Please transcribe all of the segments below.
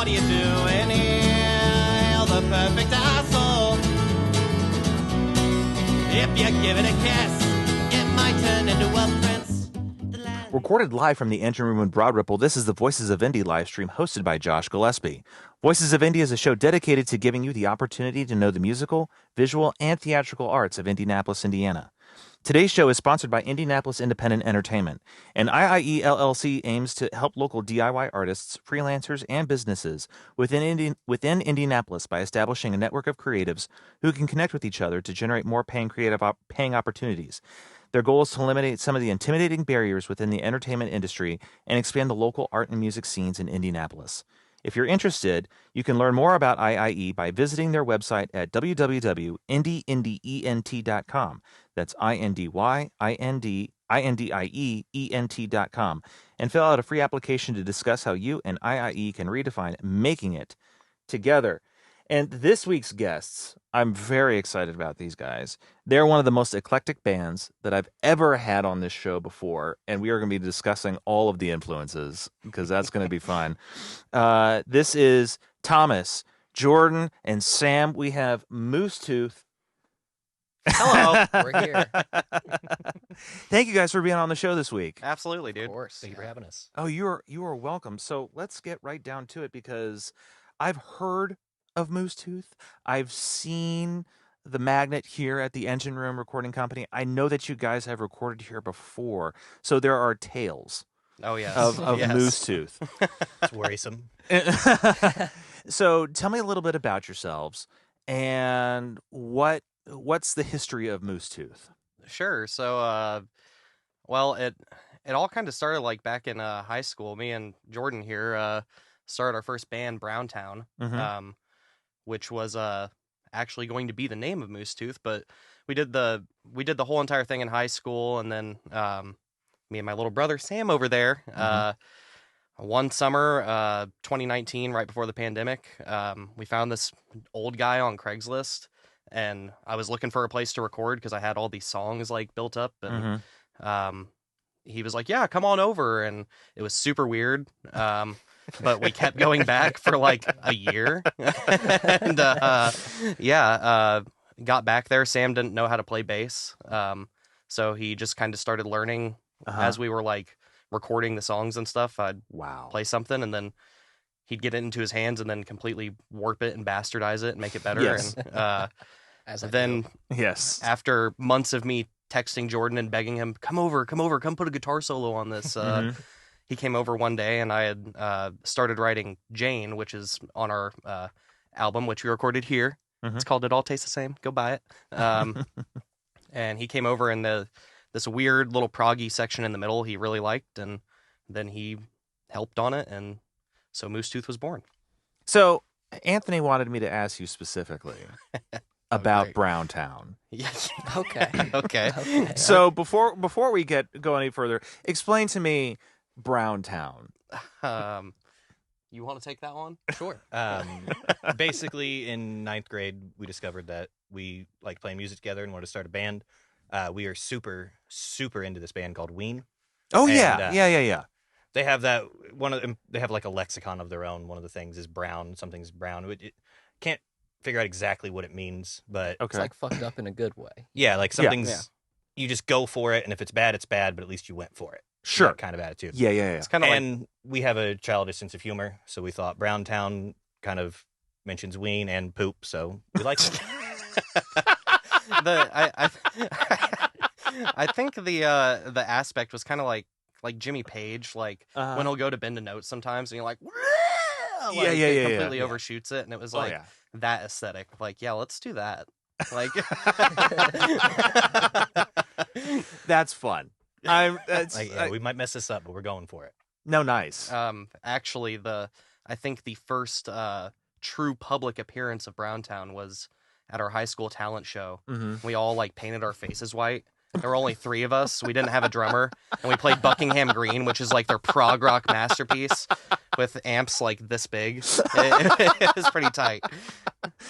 what are you doing here? You're the perfect asshole. If you give it a kiss, it might turn into a prince. Recorded live from the engine room in Broad Ripple, this is the Voices of Indy live stream hosted by Josh Gillespie. Voices of Indy is a show dedicated to giving you the opportunity to know the musical, visual, and theatrical arts of Indianapolis, Indiana. Today's show is sponsored by Indianapolis Independent Entertainment. An IIE LLC aims to help local DIY artists, freelancers, and businesses within Indianapolis by establishing a network of creatives who can connect with each other to generate more paying opportunities. Their goal is to eliminate some of the intimidating barriers within the entertainment industry and expand the local art and music scenes in Indianapolis. If you're interested, you can learn more about IIE by visiting their website at www.indyent.com. That's INDYINDIEENT.com, and fill out a free application to discuss how you and IIE can redefine making it together. And this week's guests, I'm very excited about these guys. They're one of the most eclectic bands that I've ever had on this show before, and we are going to be discussing all of the influences because that's going to be fun. This is Thomas, Jordan, and Sam. We have MooseTooth. Hello. We're here. Thank you guys for being on the show this week. Absolutely, dude. Of course. Thank you for having us. Oh, you are welcome. So let's get right down to it because I've heard of MooseTooth. I've seen the magnet here at the Engine Room Recording Company. I know that you guys have recorded here before, so there are tales. Oh, yes. Of yes. MooseTooth. It's worrisome. So tell me a little bit about yourselves and what's the history of MooseTooth? Sure. So, well, it all kind of started like back in high school. Me and Jordan here started our first band, Browntown. Mm-hmm. Which was actually going to be the name of MooseTooth, but we did the whole entire thing in high school, and then me and my little brother Sam over there, one summer, 2019, right before the pandemic, we found this old guy on Craigslist, and I was looking for a place to record because I had all these songs like built up, and he was like, "Yeah, come on over," and it was super weird. But we kept going back for like a year. And got back there. Sam didn't know how to play bass. So he just kind of started learning as we were like recording the songs and stuff. I'd play something and then he'd get it into his hands and then completely warp it and bastardize it and make it better. Yes. And yes, after months of me texting Jordan and begging him, come put a guitar solo on this. He came over one day, and I had started writing Jane, which is on our album, which we recorded here. It's called It All Tastes the Same. Go buy it. And he came over in this weird little proggy section in the middle he really liked, and then he helped on it, and so MooseTooth was born. So Anthony wanted me to ask you specifically about great. Browntown. Yes. Okay. So before we go any further, explain to me Browntown. You want to take that one? Sure. Basically, in 9th grade, we discovered that we liked playing music together and wanted to start a band. We are super, super into this band called Ween. Oh, And, yeah. They have that one of them. They have like a lexicon of their own. One of the things is brown. Something's brown. It can't figure out exactly what it means, but Okay. It's like fucked up in a good way. yeah, like something's. Yeah. You just go for it, and if it's bad, it's bad. But at least you went for it. Sure. That kind of attitude. Yeah. It's kind of like And we have a childish sense of humor, so we thought Browntown kind of mentions ween and poop, so we like it. I think the aspect was kind of like Jimmy Page, like when he'll go to bend a note sometimes, and you're like, it completely overshoots it, and it was like that aesthetic. Like, yeah, let's do that. Like, That's fun. We might mess this up, but we're going for it. No, nice. Actually, I think the first true public appearance of Browntown was at our high school talent show. We all like painted our faces white. There were only 3 of us. We didn't have a drummer, and we played Buckingham Green, which is like their prog rock masterpiece with amps like this big. It was pretty tight.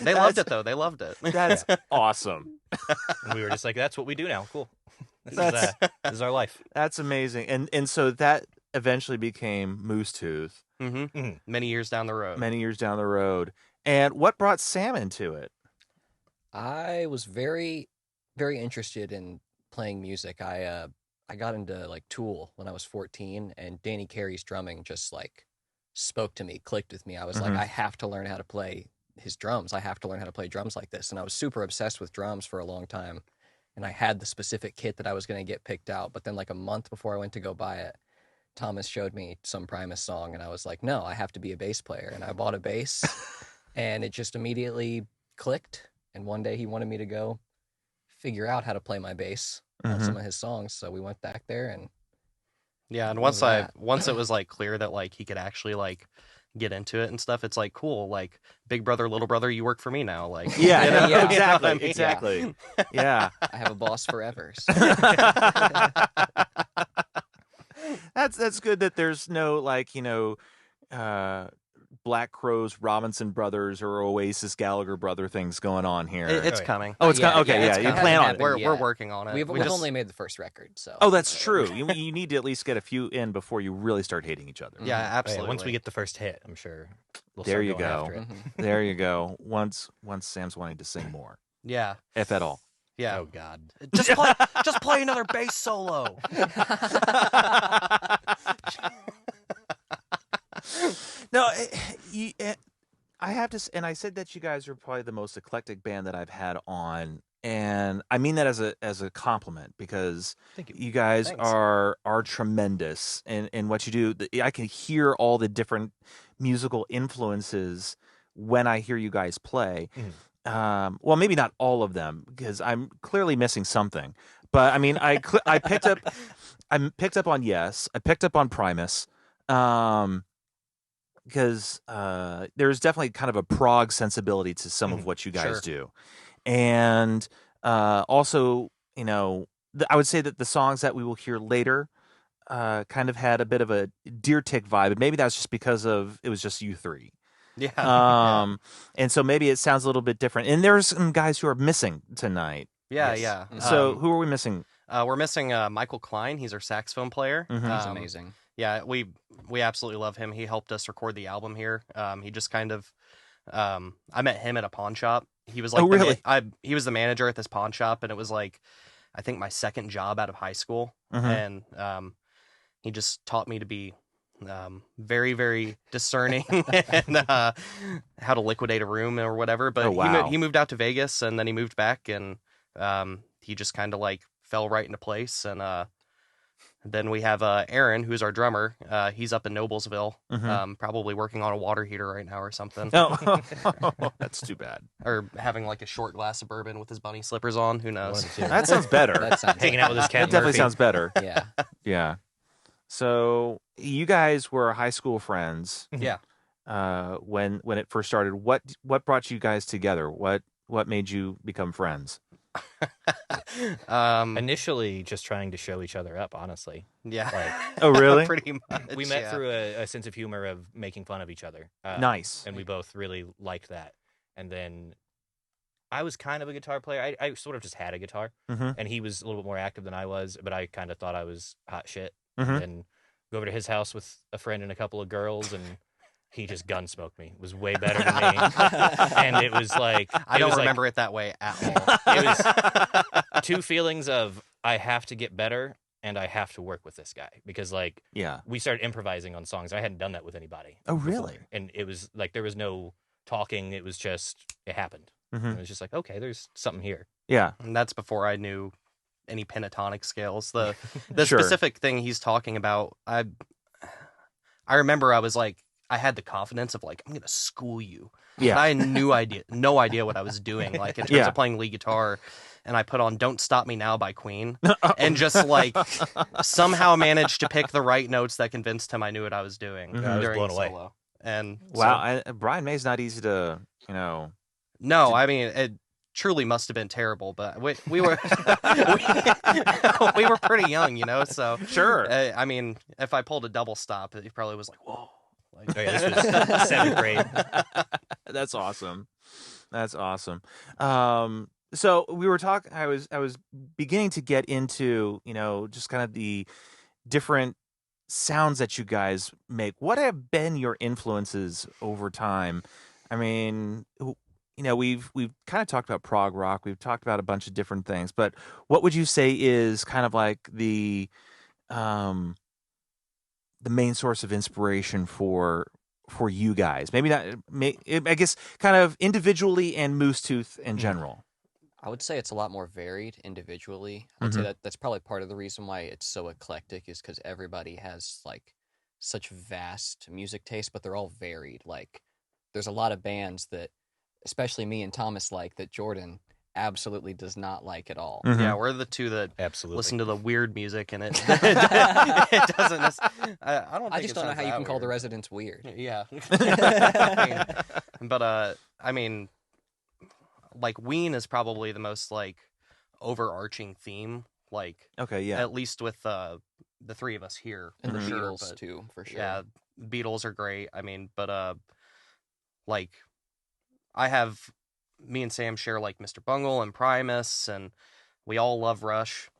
They loved it though. They loved it. That's awesome. And we were just like, that's what we do now. Cool. This is our life. That's amazing. And so that eventually became MooseTooth Many years down the road. many years down the road. And what brought Sam into it? I was very, very interested in playing music. I got into like Tool when I was 14, and Danny Carey's drumming just like spoke to me, clicked with me. I was like, I have to learn how to play his drums. I have to learn how to play drums like this. And I was super obsessed with drums for a long time. And I had the specific kit that I was going to get picked out. But then like a month before I went to go buy it, Thomas showed me some Primus song, and I was like, no, I have to be a bass player. And I bought a bass, and it just immediately clicked. And one day he wanted me to go figure out how to play my bass on some of his songs. So we went back there, and Yeah, and was once it was like clear that like he could actually like get into it and stuff, it's like cool, like big brother, little brother, you work for me now. Like Yeah, you know? yeah. exactly, I mean? exactly. Yeah. I have a boss forever. So. That's good that there's no like, Black Crowes, Robinson Brothers, or Oasis Gallagher brother things going on here. It's yeah. coming. Oh, it's Yeah, okay, yeah, yeah. it's You coming. plan on Hasn't it. happened We're yet. working on it. We've We just- only made the first record, so. Oh, that's true. You need to at least get a few in before you really start hating each other. yeah, Oh, yeah, absolutely. once we get the first hit, I'm sure we'll There start you going go. after it. There you go. Once Sam's wanting to sing more, yeah, if at all. yeah. Oh God. Just play another bass solo. No, I have to, and I said that you guys are probably the most eclectic band that I've had on, and I mean that as a compliment because Thank you. you guys Thanks. are tremendous in what you do. I can hear all the different musical influences when I hear you guys play. Well, maybe not all of them because I'm clearly missing something. But I mean, I picked up on Yes, I picked up on Primus. Because there's definitely kind of a prog sensibility to some of what you guys Sure. do. And also, I would say that the songs that we will hear later kind of had a bit of a Deer Tick vibe. And maybe that's just because it was just you three. Yeah. And so maybe it sounds a little bit different. And there's some guys who are missing tonight. Yeah, Yes. yeah. So who are we missing? We're missing Michael Klein. He's our saxophone player. Mhm. He's amazing. Yeah, we absolutely love him. He helped us record the album here. He just kind of, I met him at a pawn shop. He was like, Oh, really? He was the manager at this pawn shop, and it was like, I think my second job out of high school, Mhm. and he just taught me to be very, very discerning and how to liquidate a room or whatever. But Oh, wow. he moved out to Vegas, and then he moved back, and he just kind of like fell right into place, and then we have Aaron, who's our drummer. He's up in Noblesville, probably working on a water heater right now or something. Oh, that's too bad. Or having like a short glass of bourbon with his bunny slippers on. Who One knows? of the two. That sounds better. That sounds Hanging out with his cat. That definitely Murphy. sounds better. Yeah. Yeah. So you guys were high school friends. Yeah. When it first started, what brought you guys together? What made you become friends? Initially, just trying to show each other up. Honestly, Yeah. Like- Oh, really? Pretty much. we met yeah. through a sense of humor of making fun of each other. Nice. And we both really liked that. And then I was kind of a guitar player. I sort of just had a guitar, Mhm. and he was a little bit more active than I was, but I kind of thought I was hot shit. Mhm. And then go over to his house with a friend and a couple of girls, and he just gun smoked me. It was way better than me. And it was like I it don't was like- remember it that way at all. it was two feelings of I have to get better and I have to work with this guy because like Yeah. we started improvising on songs. I hadn't done that with anybody. Oh, before. really? And it was like there was no talking. It was just it happened. Mhm. And it was just like okay, there's something here. Yeah. And that's before I knew any pentatonic scales. The Sure. specific thing he's talking about, I remember I was like, I had the confidence of like, I'm gonna school you. Yeah. But I had no idea what I was doing, like in terms Yeah. of playing lead guitar. And I put on "Don't Stop Me Now" by Queen, and just like somehow managed to pick the right notes that convinced him I knew what I was doing Mhm. I was during blown the away. solo. And Wow. Brian May's not easy to, no, I mean it truly must have been terrible, but we were we were pretty young, So Sure. I mean, if I pulled a double stop, it probably was like, whoa. Like, Oh, yeah, this was 7th grade. That's awesome. That's awesome. So we were talking. I was beginning to get into just kind of the different sounds that you guys make, what have been your influences over time? I mean, we've kind of talked about prog rock, we've talked about a bunch of different things, but what would you say is kind of like the main source of inspiration for you guys? Maybe not. I guess kind of individually and MooseTooth in general. I would say it's a lot more varied individually. I would say that's probably part of the reason why it's so eclectic, is because everybody has like such vast music taste, but they're all varied. Like, there's a lot of bands that, especially me and Thomas, like, that Jordan absolutely does not like at all. Yeah, we're the two that Absolutely. listen to the weird music, and it doesn't. I don't. Think I just don't know how you can call the Residents weird. Yeah. I mean, like, Ween is probably the most like overarching theme. Like, Okay, yeah. at least with the three of us here, And the for sure, Beatles but- too, for sure. Yeah, Beatles are great. I mean, but like, me and Sam share like Mr. Bungle and Primus, and we all love Rush.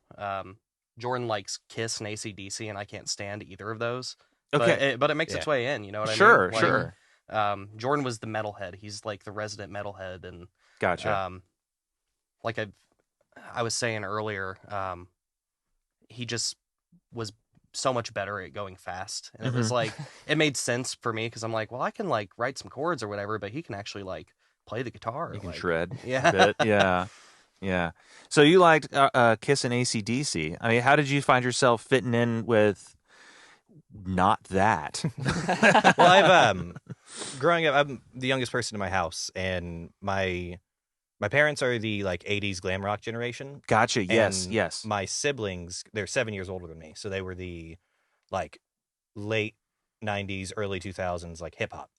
Jordan likes Kiss and AC/DC, and I can't stand either of those. Okay. But it makes its way in. You know what I mean? Sure, Like, sure. Jordan was the metalhead. He's like the resident metalhead, and Gotcha. like I was saying earlier, he just was so much better at going fast, and it was like, it made sense for me, because I'm like, well, I can like write some chords or whatever, but he can actually like play the guitar. You can like, shred. Yeah. A bit. Yeah. Yeah. So you liked Kiss and AC/DC. I mean, how did you find yourself fitting in with not that? Well, I've growing up, I'm the youngest person in my house, and my parents are the like 80s glam rock generation. Gotcha. Yes. And Yes. My siblings, they're 7 years older than me, so they were the like late 90s, early 2000s like hip hop.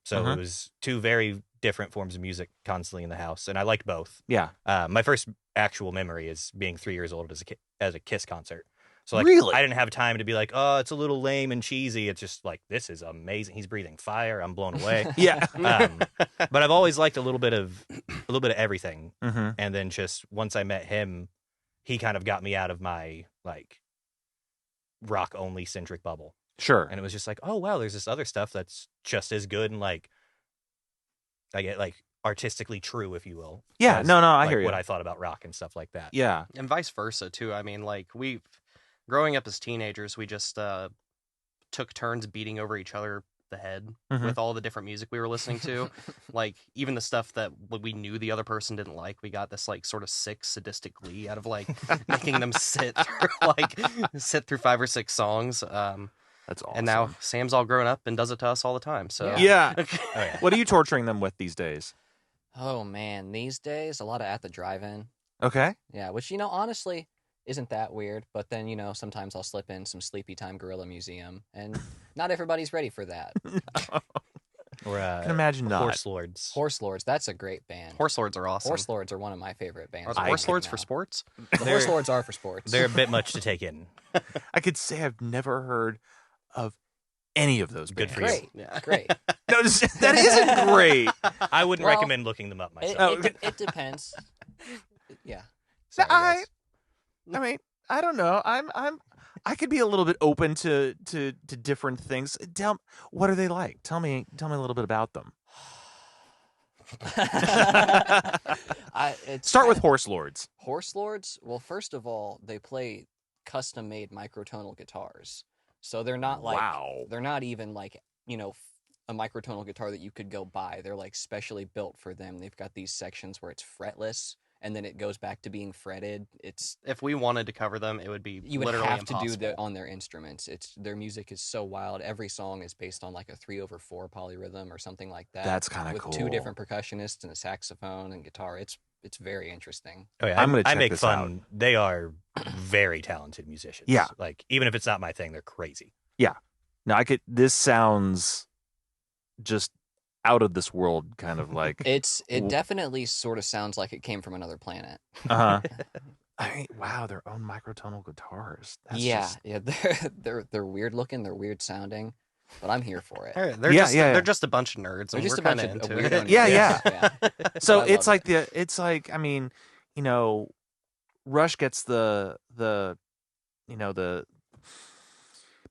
So it was two very different forms of music constantly in the house, and I liked both. Yeah. My first actual memory is being 3 years old as a Kiss concert. So like, Really? I didn't have time to be like, oh, it's a little lame and cheesy. It's just like, this is amazing. He's breathing fire. I'm blown away. Yeah. But I've always liked a little bit of everything. Mm-hmm. And then just once I met him, he kind of got me out of my like rock only centric bubble. Sure. And it was just like, oh wow, there's this other stuff that's just as good and like, I get like artistically true, if you will. Yeah. as, No. I like, hear you. what I thought about rock and stuff like that. Yeah. And vice versa too. I mean, like, growing up as teenagers, we just took turns beating over each other the head with all the different music we were listening to. Like, even the stuff that we knew the other person didn't like, we got this like sort of sick sadistic glee out of like making them sit through 5 or 6 songs. That's awesome. And now Sam's all grown up and does it to us all the time. So Yeah. Oh, yeah. What are you torturing them with these days? Oh man, these days a lot of At the Drive-In. Okay. Yeah, which honestly isn't that weird. But then sometimes I'll slip in some Sleepy Time Gorilla Museum, and not everybody's ready for that. Or I can imagine not. Horse Lords. Horse Lords, that's a great band. Horse Lords are awesome. Horse Lords are one of my favorite bands. Are the right Horse Lords now. for sports? The Horse Lords are for sports. They're a bit much to take in. I could say I've never heard of any of those Good bands. for you. great. Yeah. Great. No, that isn't great. I wouldn't Well, recommend looking them up It, myself. it depends. Yeah. No, Sorry, guys. I mean, I don't know. I could be a little bit open to different things. What are they like? Tell me a little bit about them. Start with Horse Lords. Horse Lords. Well, first of all, they play custom-made microtonal guitars, so they're not like they're not even like a microtonal guitar that you could go buy. They're like specially built for them. They've got these sections where it's fretless, and then it goes back to being fretted. If we wanted to cover them, it would be You would literally have impossible. to do that on their instruments. Their music is so wild. Every song is based on like a 3/4 polyrhythm or something like that. That's kinda with cool. 2 different percussionists and a saxophone and guitar. It's very interesting. Oh, yeah, I'm gonna I check make this fun. They are very talented musicians. Yeah. Like, even if it's not my thing, they're crazy. Now this sounds just out of this world, kind of like. It definitely sort of sounds like it came from another planet. I mean, wow, their own microtonal guitars. That's Yeah, they're weird looking, they're weird sounding, but I'm here for it. They're just a bunch of nerds. They're and just we're a bunch kinda of into weirdo it. Yeah, nerds. So I it's love like I mean, Rush gets the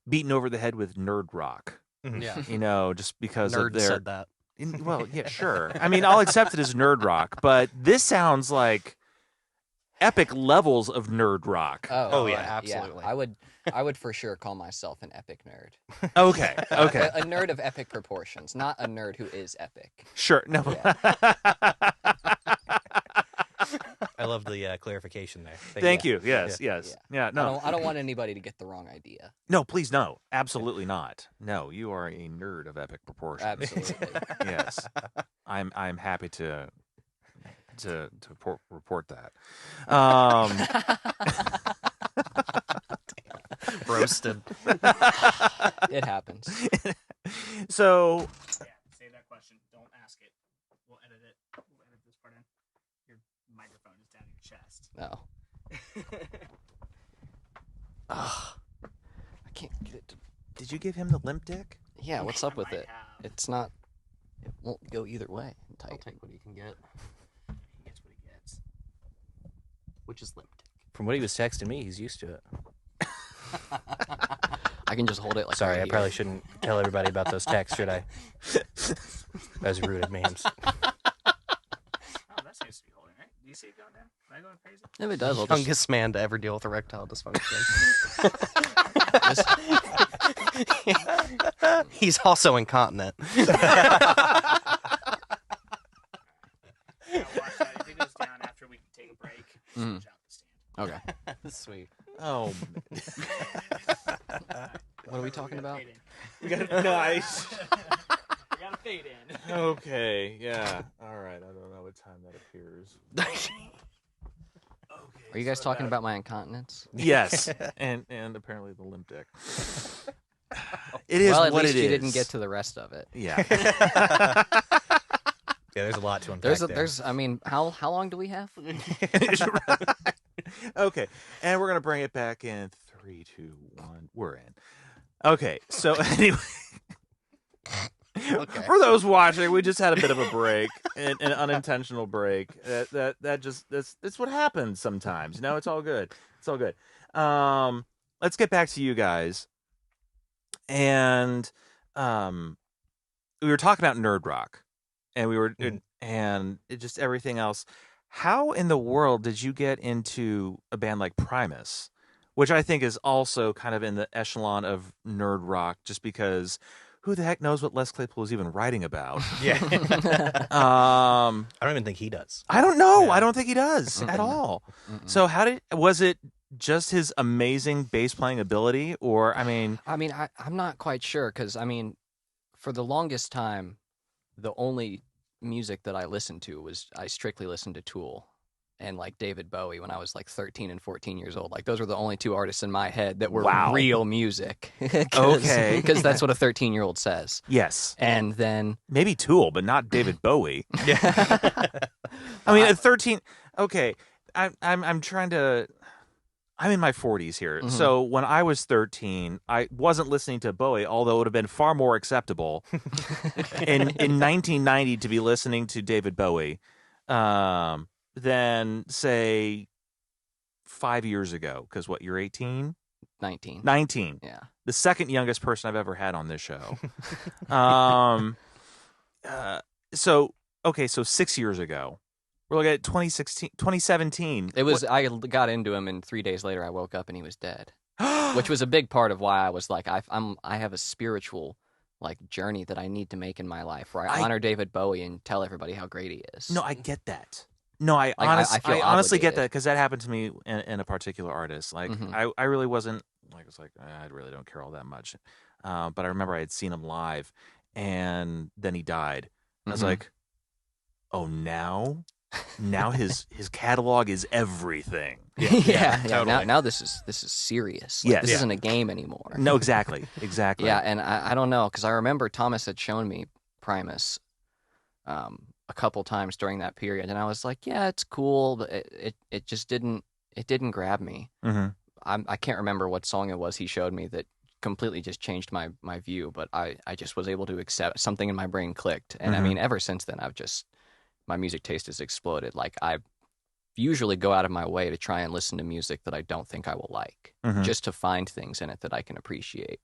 beaten over the head with nerd rock. Yeah. Just because Nerds of their. said that. Well, yeah, sure. I mean, I'll accept it as nerd rock, but this sounds like epic levels of nerd rock. Oh, yeah, absolutely. I would for sure call myself an epic nerd. Okay. A nerd of epic proportions, not a nerd who is epic. Sure. No. I love the clarification there. Thank you. Yes. Yeah. No. I don't want anybody to get the wrong idea. No, please, no. Absolutely not. No, you are a nerd of epic proportions. Absolutely. Yes. I'm happy to report that. Roasted. It happens. So, Yeah, save that question. Don't ask it. We'll edit it. We'll edit this part in. Your microphone is down your chest. No. I can't get it to... did you give him the limp dick? Yeah, what's up with might it? have. It's not... It won't go either way. I'll Tight. take what he can get, He gets what he gets. which is limp dick. From what he was texting me, he's used to it. I can just hold it like Sorry, right I here. probably shouldn't tell everybody about those texts, should I? That was rude of me. Oh, that seems to be holding, right? Do you see it going down? Am I going crazy? If it does, I'll just... Youngest man to ever deal with erectile dysfunction. He's also incontinent. Watch that. If it goes down after we take a break, Mhm. switch out the stand. Okay. Sweet. Oh, What are we talking about? Fade in. we got nice. We gotta fade in. Okay, yeah. All right. I don't know what time that appears. Are you guys talking about my incontinence? Yes, and apparently the limp dick. It is Well, at what least it you is. didn't get to the rest of it. Yeah. Yeah, there's a lot to unpack there. There's. I mean, how long do we have? Okay, and we're gonna bring it back in 3, 2, 1. We're in. Okay, so anyway, for those watching, we just had a bit of a break, an unintentional break. That's what happens sometimes. It's all good. It's all good. Let's get back to you guys, and we were talking about nerd rock, and we were and it just everything else. How in the world did you get into a band like Primus, which I think is also kind of in the echelon of nerd rock, just because who the heck knows what Les Claypool is even writing about? Yeah. I I don't even think he does. I don't know. Yeah. I don't think he does at all. So was it just his amazing bass playing ability, or I'm not quite sure because for the longest time, the only music that I listened to was I strictly listened to Tool and like David Bowie when I was like 13 and 14 years old. Like those were the only two artists in my head that were real music. Okay. Because that's what a 13-year-old says. yes, And then maybe Tool, but not David Bowie. yeah. I mean, at 13. Okay, I'm trying to. I'm in my 40s here. Mhm. So when I was 13, I wasn't listening to Bowie, although it would have been far more acceptable in 1990 to be listening to David Bowie than, say, 5 years ago. Because what, you're 18? 19. 19. Yeah. The second youngest person I've ever had on this show. So 6 years ago. We're looking at 2017. It was. I got into him, and 3 days later, I woke up and he was dead. Which was a big part of why I was like, I have a spiritual journey that I need to make in my life, where I honor David Bowie and tell everybody how great he is. No, I get that. No, I feel honestly get obligated. that because that happened to me in a particular artist. Like Mhm. I really wasn't like, it's like I really don't care all that much. But I remember I had seen him live, and then he died. And I was Mhm. like, oh, now his catalog is everything. yeah. totally. Now this is serious. Yes. This Yeah. isn't a game anymore. No, exactly. Yeah, and I don't know because I remember Thomas had shown me Primus a couple times during that period, and I was like, yeah, it's cool, but it just didn't grab me. Mm-hmm. I can't remember what song it was he showed me that completely just changed my view, but I just was able to accept something in my brain clicked, and Mhm. ever since then my music taste has exploded. Like I usually go out of my way to try and listen to music that I don't think I will like, Mhm. just to find things in it that I can appreciate.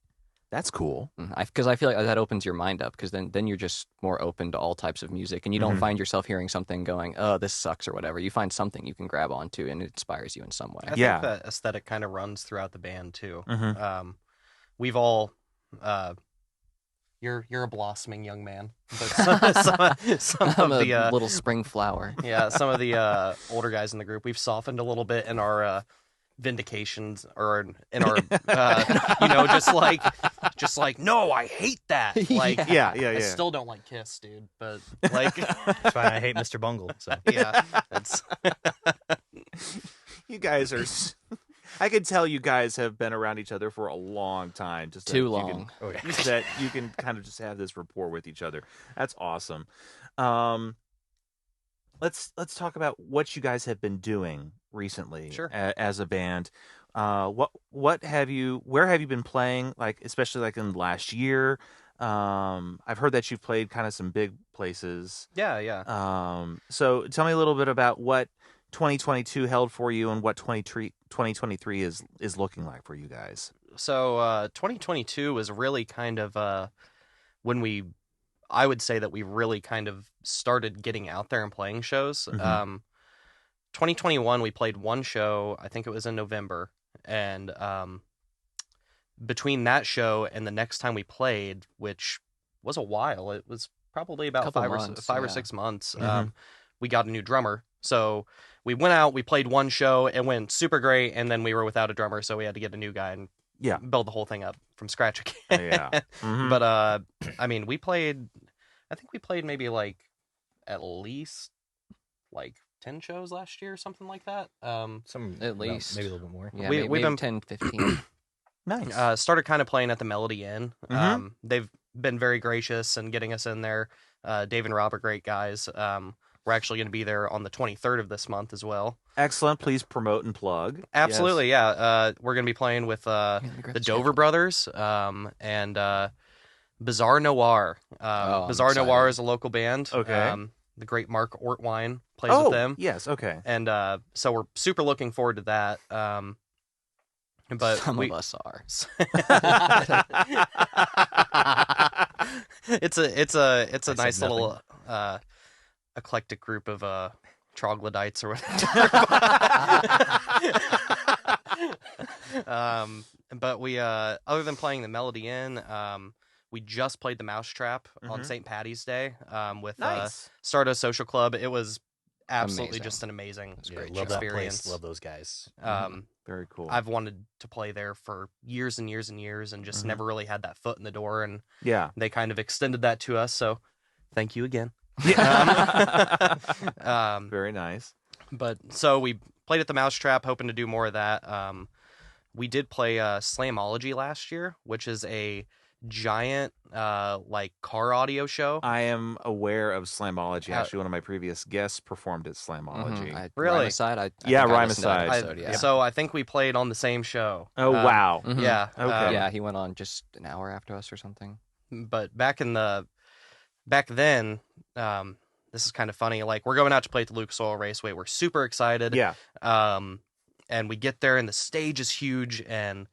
That's cool. Because I feel like that opens your mind up, because then you're just more open to all types of music, and you don't find yourself hearing something going, oh, this sucks or whatever. You find something you can grab onto, and it inspires you in some way. I think that aesthetic kind of runs throughout the band too. We've all, you're a blossoming young man, but some I'm of the a little spring flower. yeah, some of the older guys in the group, we've softened a little bit in our vindications, or in our just like no, I hate that. Like I still don't like Kiss, dude, but like That's why I hate Mr. Bungle. So yeah, it's You guys are. I can tell you guys have been around each other for a long time. Just Too long. That you can kind of just have this rapport with each other. That's awesome. Let's talk about what you guys have been doing recently as a band. Where have you been playing, like especially like in the last year? I've heard that you've played kind of some big places. yeah. So tell me a little bit about what 2022 held for you and what 2023 is looking like for you guys. So 2022 was really kind of when I would say that we really kind of started getting out there and playing shows. 2021 we played one show, I think it was in November, and between that show and the next time we played, which was a while, it was probably about 5 or 6 months, we got a new drummer. So we went out, we played one show, it went super great, and then we were without a drummer, so we had to get a new guy and build the whole thing up from scratch again. But I mean, I think we played maybe like at least like 10 shows last year, something like that. At least maybe a little bit more. Yeah, we've maybe been 10, 15. Nice. Started kind of playing at the Melody Inn. They've been very gracious and getting us in there. Dave and Rob are great guys. We're actually going to be there on the 23rd of this month as well. Excellent. Please promote and plug. Absolutely, yeah. We're going to be playing with the Dover Brothers and Bizarre Noir. Bizarre Noir is a local band. Okay. The great Mark Ortwine plays with them. Yes, okay. And so we're super looking forward to that. But Some of us are. It's a nice little eclectic group of troglodytes or whatever. But we other than playing the Melody Inn, we just played the Mousetrap on St. Patty's Day with Stardust Social Club. It was absolutely just an amazing Love experience. that place. Love those guys. Very cool. I've wanted to play there for years and years and years, and just never really had that foot in the door. And they kind of extended that to us. So thank you again. Very nice. But so we played at the Mousetrap, hoping to do more of that. We did play Slamology last year, which is a giant like car audio show. I am aware of Slamology. Actually, one of my previous guests performed at Slamology. Really? Rhymeside? Rhymeside. So I think we played on the same show. Oh, wow. Yeah. Okay. Yeah, he went on just an hour after us or something. But back then, this is kind of funny. Like, we're going out to play at the Lucas Oil Raceway. We're super excited. Yeah. And we get there, and the stage is huge, and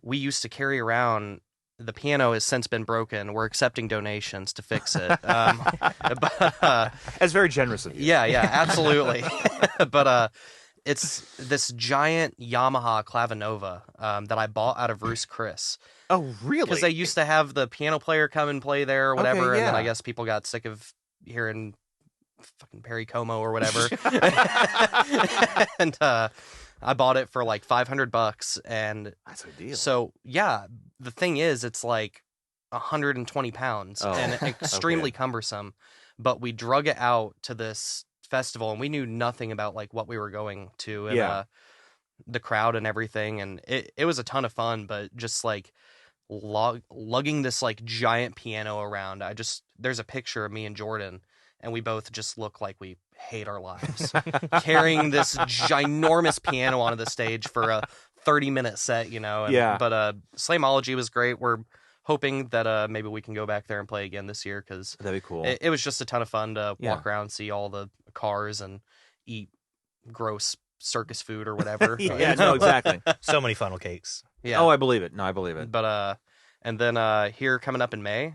we used to carry around. The piano has since been broken. We're accepting donations to fix it. That's very generous of you. Yeah, absolutely. But it's this giant Yamaha Clavinova that I bought out of Roos Chris. Oh, really? Because they used to have the piano player come and play there or whatever, Okay, and then yeah. I guess people got sick of hearing fucking Perry Como or whatever. And I bought it for like $500, and That's a deal. so yeah, the thing is, it's like 120 pounds and extremely cumbersome. But we drug it out to this festival, and we knew nothing about like what we were going to, and the crowd and everything, and it was a ton of fun. But just like lugging this like giant piano around, there's a picture of me and Jordan, and we both just look like we hate our lives carrying this ginormous piano onto the stage for a 30-minute set, you know. But Slamology was great. We're hoping that maybe we can go back there and play again this year, because that'd be cool. It was just a ton of fun to walk around, see all the cars, and eat gross circus food or whatever. No, exactly. So many funnel cakes. Yeah. Oh, I believe it. No, I believe it. But And then here coming up in May,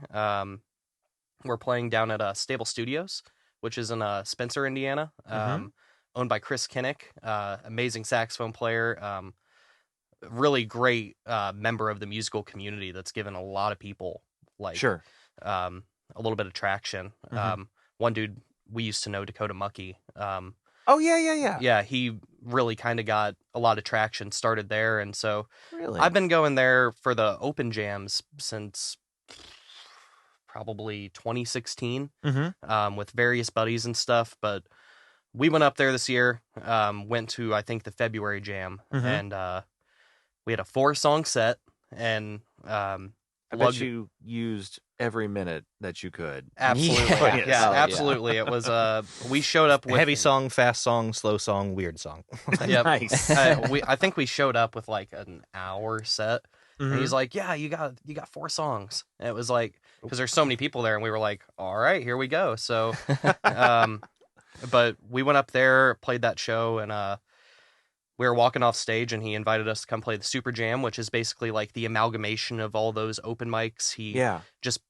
we're playing down at Stable Studios, which is in Spencer, Indiana, owned by Chris Kinnick, amazing saxophone player, really great member of the musical community that's given a lot of people a little bit of traction. One dude we used to know, Dakota Mucky. Yeah, he really kind of got a lot of traction started there, and so I've been going there for the open jams since probably 2016 with various buddies and stuff. But we went up there this year, went to I think the February jam, and we had a 4-song set, and I bet you used every minute that you could. Absolutely. Yeah, absolutely. It was we showed up with heavy song, fast song, slow song, weird song. Yep. Nice. I think we showed up with like an hour set. And he's like, "Yeah, you got 4 songs." And it was like, because there's so many people there, and we were like, "All right, here we go." So but we went up there, played that show, and we were walking off stage, and he invited us to come play the Super Jam, which is basically like the amalgamation of all those open mics. He just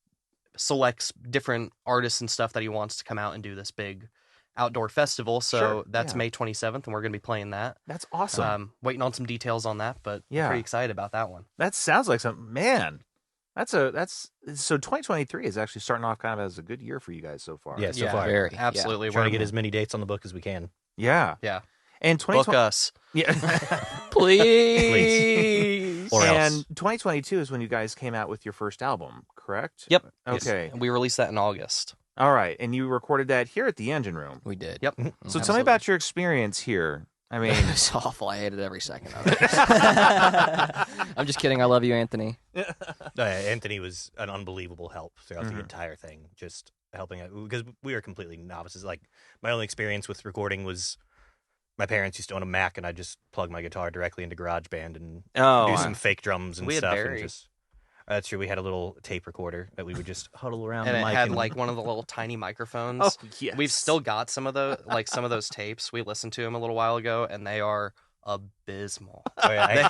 selects different artists and stuff that he wants to come out and do this big outdoor festival. So that's May 27th, and we're going to be playing that. That's awesome. Waiting on some details on that, but pretty excited about that one. That sounds like something, man. So 2023 is actually starting off kind of as a good year for you guys so far. Yeah, so far. Very. Absolutely. Trying to get as many dates on the book as we can. Yeah. Yeah. And Book us. Yeah. Please. Or and else. 2022 is when you guys came out with your first album, correct? Yep. Okay. And we released that in August. All right. And you recorded that here at the Engine Room. We did. Yep. So tell me about your experience here. I mean, It was awful. I hated every second of it. I'm just kidding. I love you, Anthony. Anthony was an unbelievable help throughout the entire thing, just helping out, because we were completely novices. Like, my only experience with recording was my parents used to own a Mac, and I just plug my guitar directly into GarageBand and do some fake drums and We had stuff. Barry. And just, that's true. We had a little tape recorder that we would just huddle around And the it mic. had like one of the little tiny microphones. oh, yes. We've still got some of those tapes. We listened to them a little while ago, and they are abysmal. Oh, yeah,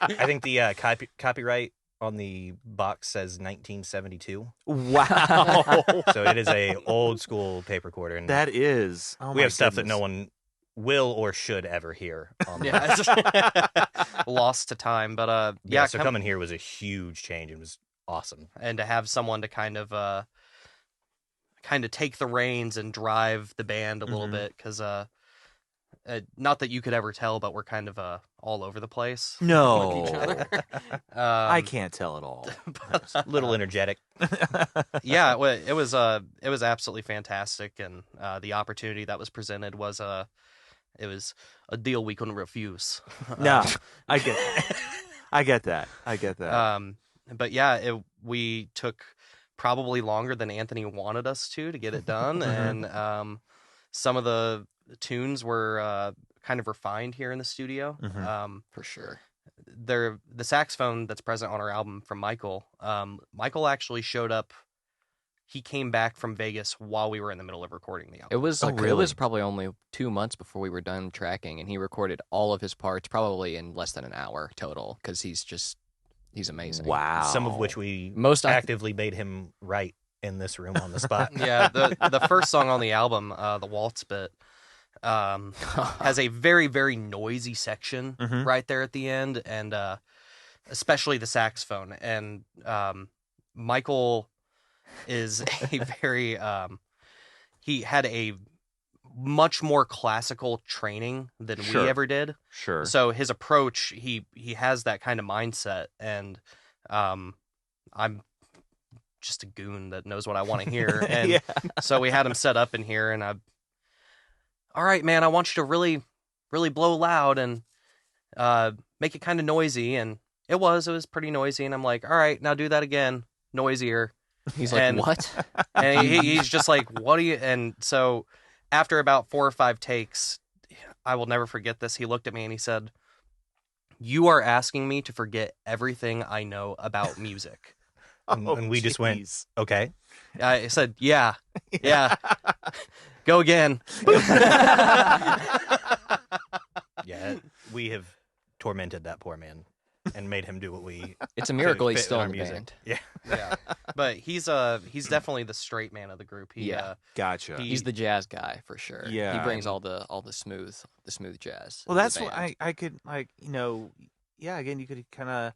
I think the copyright on the box says 1972. Wow. So it is a old school tape recorder. And That is. Oh, we my have stuff that goodness. no one will or should ever hear. On the Yeah, it's lost to time. But so coming here was a huge change. It was awesome. and to have someone to kind of take the reins and drive the band a little bit, because not that you could ever tell, but we're kind of all over the place. No. with each other. I can't tell at all. A little energetic. Yeah, it was absolutely fantastic, and the opportunity that was presented was it was a deal we couldn't refuse. No, I get that. I get that. But yeah, we took probably longer than Anthony wanted us to get it done, and some of the tunes were kind of refined here in the studio. For sure. The saxophone that's present on our album from Michael. Michael actually showed up. He came back from Vegas while we were in the middle of recording the album. It was really? it was probably only 2 months before we were done tracking, and he recorded all of his parts probably in less than an hour total, because he's amazing. Wow. Some of which we Most actively made him write in this room on the spot. Yeah, the first song on the album, the waltz bit, has a very, very noisy section right there at the end, and especially the saxophone. And Michael is a very he had a much more classical training than we ever did. Sure. So his approach, he has that kind of mindset, and I'm just a goon that knows what I want to hear. And so we had him set up in here, and all right, man, I want you to really, really blow loud and make it kind of noisy. And it was pretty noisy. And I'm like, all right, now do that again, noisier. He's like, what? And he's just like, what do you? And so after about 4 or 5 takes, I will never forget this. He looked at me and he said, "You are asking me to forget everything I know about music." And we just went, okay. I said, yeah. Go again. Yeah, we have tormented that poor man and made him do what we. It's a miracle he's fit still our in the music. band. Yeah. Yeah, but he's definitely the straight man of the group. Yeah. Gotcha. He's the jazz guy for sure. Yeah, he brings and- all the smooth jazz. Well, of the that's what band. I could yeah. Again, you could kind of.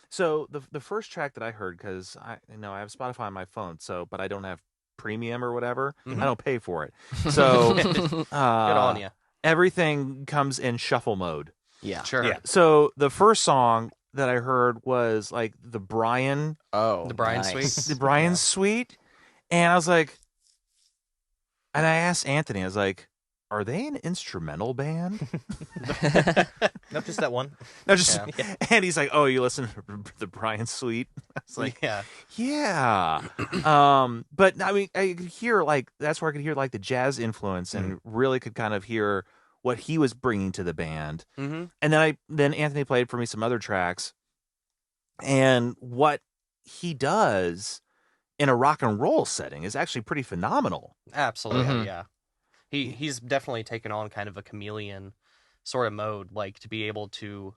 So the first track that I heard, because I have Spotify on my phone, but I don't have premium or whatever. Mhm. I don't pay for it. So Good on you. Everything comes in shuffle mode. Yeah. Sure. Yeah. So the first song that I heard was like the Brian Oh, The Brian nice. Suite? the Brian Suite, and I was like, and I asked Anthony, I was like, are they an instrumental band? Nope, just that one. No, just Yeah. and he's like, oh, you listen to the Brian Suite? I was like, yeah. yeah. But I mean, I could hear that's where I could hear like the jazz influence, and really could kind of hear what he was bringing to the band. Mm-hmm. And then Anthony played for me some other tracks, and what he does in a rock and roll setting is actually pretty phenomenal. Absolutely, Mhm. yeah. He's definitely taken on kind of a chameleon sort of mode, like to be able to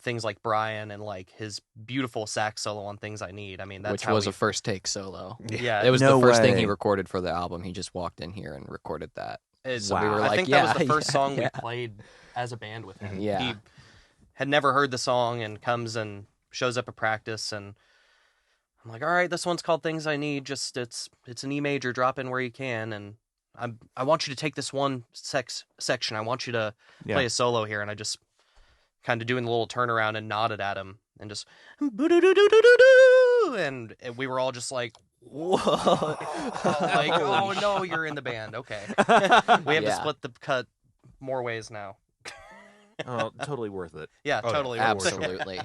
things like Brian and like his beautiful sax solo on Things I Need. I mean, that's Which how was we- a first take solo. yeah. It was No the first thing he way. recorded for the album. He just walked in here and recorded that. It's, Wow. we were I like, think yeah, that was the first yeah, song we yeah. played as a band with him. Yeah. He had never heard the song and comes and shows up at practice, and I'm like, all right, this one's called Things I Need. Just it's an E major, drop in where you can, and I want you to take this one section. I want you to play a solo here, and I just kind of doing the little turnaround and nodded at him and just boo-doo-doo-doo-doo-doo, and we were all just like, whoa, like, oh no, you're in the band. Okay, we have to Yeah. split the cut more ways now. Oh, totally worth it. Yeah, Oh, yeah. totally. worth it. Absolutely.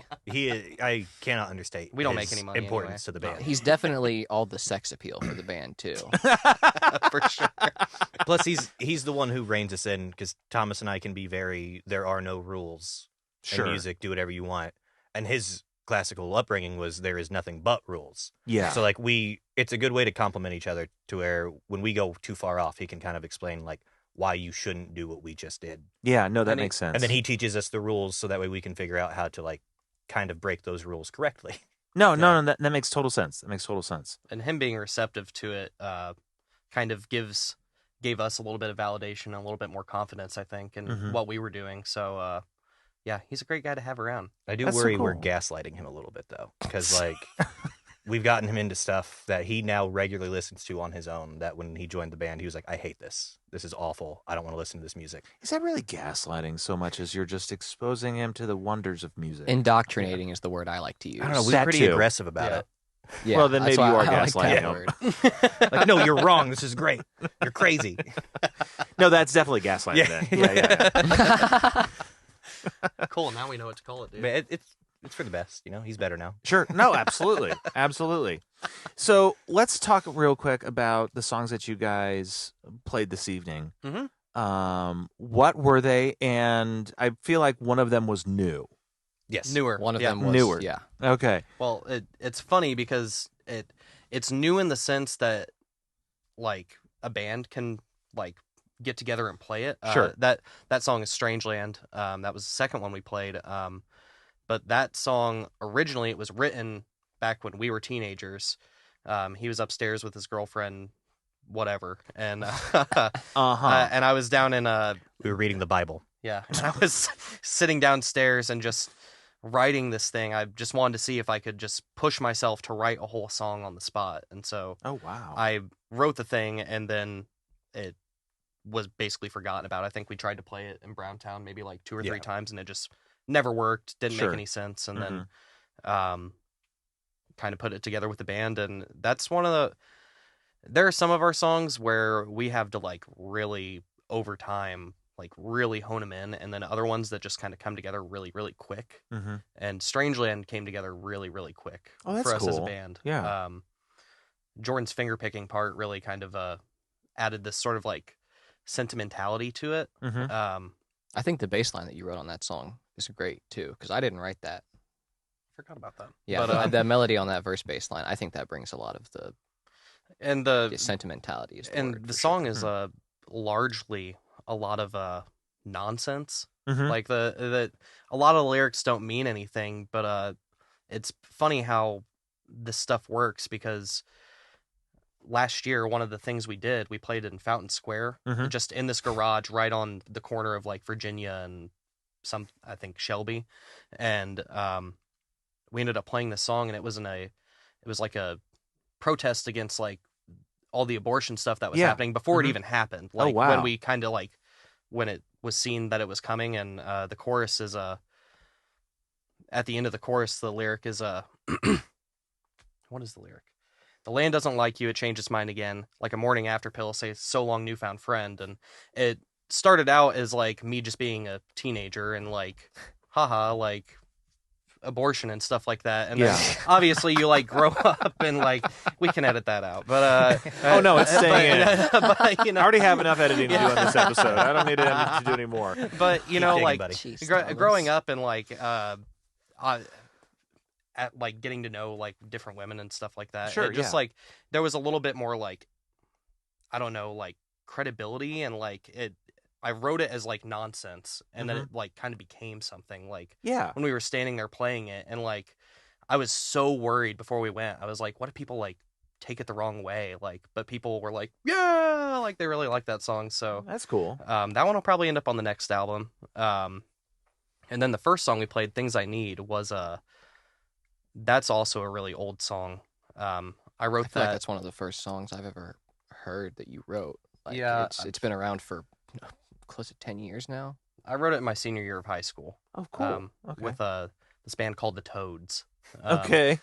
I cannot understate. We don't make his any money importance to the band. He's definitely all the sex appeal for the band too. For sure. Plus, he's the one who reins us in, because Thomas and I can be very. There are no rules Sure. in music. Do whatever you want. And his classical upbringing was there is nothing but rules. Yeah. So like it's a good way to complement each other, to where when we go too far off, he can kind of explain like why you shouldn't do what we just did. Yeah, no, that And makes sense. And then he teaches us the rules, so that way we can figure out how to like kind of break those rules correctly. No, that makes total sense. That makes total sense. And him being receptive to it kind of gave us a little bit of validation and a little bit more confidence, I think, in Mhm. what we were doing. So, yeah, he's a great guy to have around. I do That's so worry we're cool. gaslighting him a little bit, though, because like we've gotten him into stuff that he now regularly listens to on his own. That when he joined the band, he was like, "I hate this. This is awful. I don't want to listen to this music." Is that really gaslighting so much as you're just exposing him to the wonders of music? Indoctrinating is the word I like to use. I don't know. We're That pretty too. aggressive about Yeah. it. Yeah, Well, then that's maybe you why are I like that gaslighting word. Like, no, you're wrong. This is great. You're crazy. No, that's definitely gaslighting. Yeah. Then. Yeah. Cool. Now we know what to call it, dude. But it's for the best. You know, he's better now. Sure. No, absolutely. Absolutely. So let's talk real quick about the songs that you guys played this evening. Mhm. What were they? And I feel like one of them was new. Yes. Newer. One of Yeah. them was Newer. Yeah. Okay. Well, it's funny because it's new in the sense that like a band can like get together and play it. Sure. That song is Strangeland. That was the second one we played. But that song originally it was written back when we were teenagers. He was upstairs with his girlfriend, whatever, and and I was down in We were reading the Bible. yeah, and I was sitting downstairs and just writing this thing. I just wanted to see if I could just push myself to write a whole song on the spot. And so Oh wow. I wrote the thing, and then it was basically forgotten about. I think we tried to play it in Browntown maybe like 2 or 3 Yeah. times, and it just never worked. Didn't Sure. make any sense. And then kind of put it together with the band, and that's one of the. There are some of our songs where we have to like really over time like really hone them in, and then other ones that just kind of come together really, really quick. Mm-hmm. And Strangeland came together really, really quick Oh, that's for us as a cool. band. Yeah. Jordan's finger picking part really kind of added this sort of like sentimentality to it. Mm-hmm. I think the bass line that you wrote on that song is great too, because I didn't write that. Forgot about that. Yeah, But, the melody on that verse bass line, I think that brings a lot of the and the sentimentality. Is the and word the for song sure. is largely a lot of nonsense. Like the a lot of the lyrics don't mean anything, but it's funny how this stuff works because last year one of the things we did, we played in Fountain Square, just in this garage right on the corner of like Virginia and I think Shelby, and we ended up playing this song, and it was like a protest against like all the abortion stuff that was happening before it even happened. Like when we kind of like when it was seen that it was coming, and the chorus is at the end of the chorus, the lyric is what is the lyric? The land doesn't like you, it changed its mind again, like a morning after pill, say so long newfound friend. And it started out as like me just being a teenager and like haha, like abortion and stuff like that, and then obviously you like grow up and like we can edit that out, but oh no, it's staying in. But, you know, I already have enough editing to do on this episode. I don't need to do any more. But you know, like Jeez, growing up and like at like getting to know like different women and stuff like that, sure, it just like there was a little bit more like I don't know, like credibility, and like I wrote it as like nonsense, and then it like kind of became something like when we were standing there playing it, and like I was so worried before we went. I was like, what if people like take it the wrong way? Like, but people were like, yeah, like they really like that song. So that's cool. That one will probably end up on the next album. And then the first song we played, Things I Need, was that's also a really old song. I wrote that. Like that's one of the first songs I've ever heard that you wrote. Like, yeah, it's been around for close to 10 years now. I wrote it in my senior year of high school. Oh, cool. With this band called the Toads. Okay.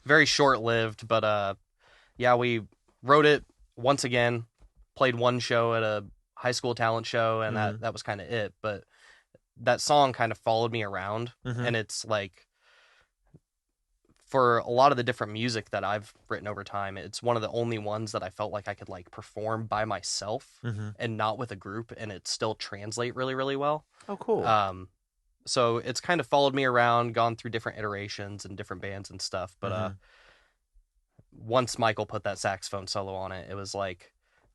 Very short-lived, but yeah, we wrote it once again, played one show at a high school talent show, and that was kind of it. But that song kind of followed me around, and it's like, for a lot of the different music that I've written over time, it's one of the only ones that I felt like I could like perform by myself and not with a group, and it still translate really, really well. Oh, cool. So it's kind of followed me around, gone through different iterations and different bands and stuff. But once Michael put that saxophone solo on it, it was like,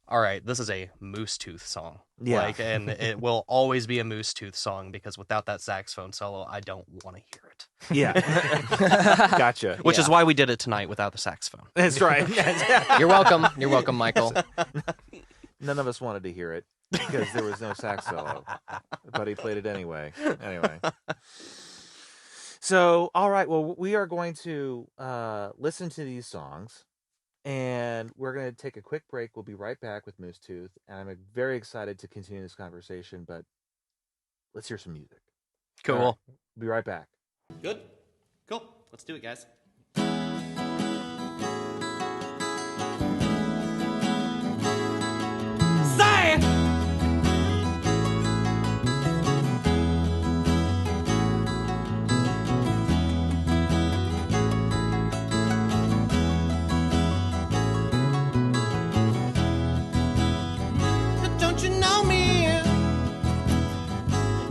all right, this is a MooseTooth song. Yeah. Like, and it will always be a MooseTooth song, because without that saxophone solo, I don't want to hear it. Yeah. Gotcha. Which is why we did it tonight without the saxophone. That's right. You're welcome. You're welcome, Michael. None of us wanted to hear it because there was no sax solo, but he played it anyway. Anyway. So, all right. Well, we are going to listen to these songs, and we're going to take a quick break. We'll be right back with MooseTooth, and I'm very excited to continue this conversation, but let's hear some music. Cool. All right, be right back. Good? Cool. Let's do it, guys. Say! Don't you know me?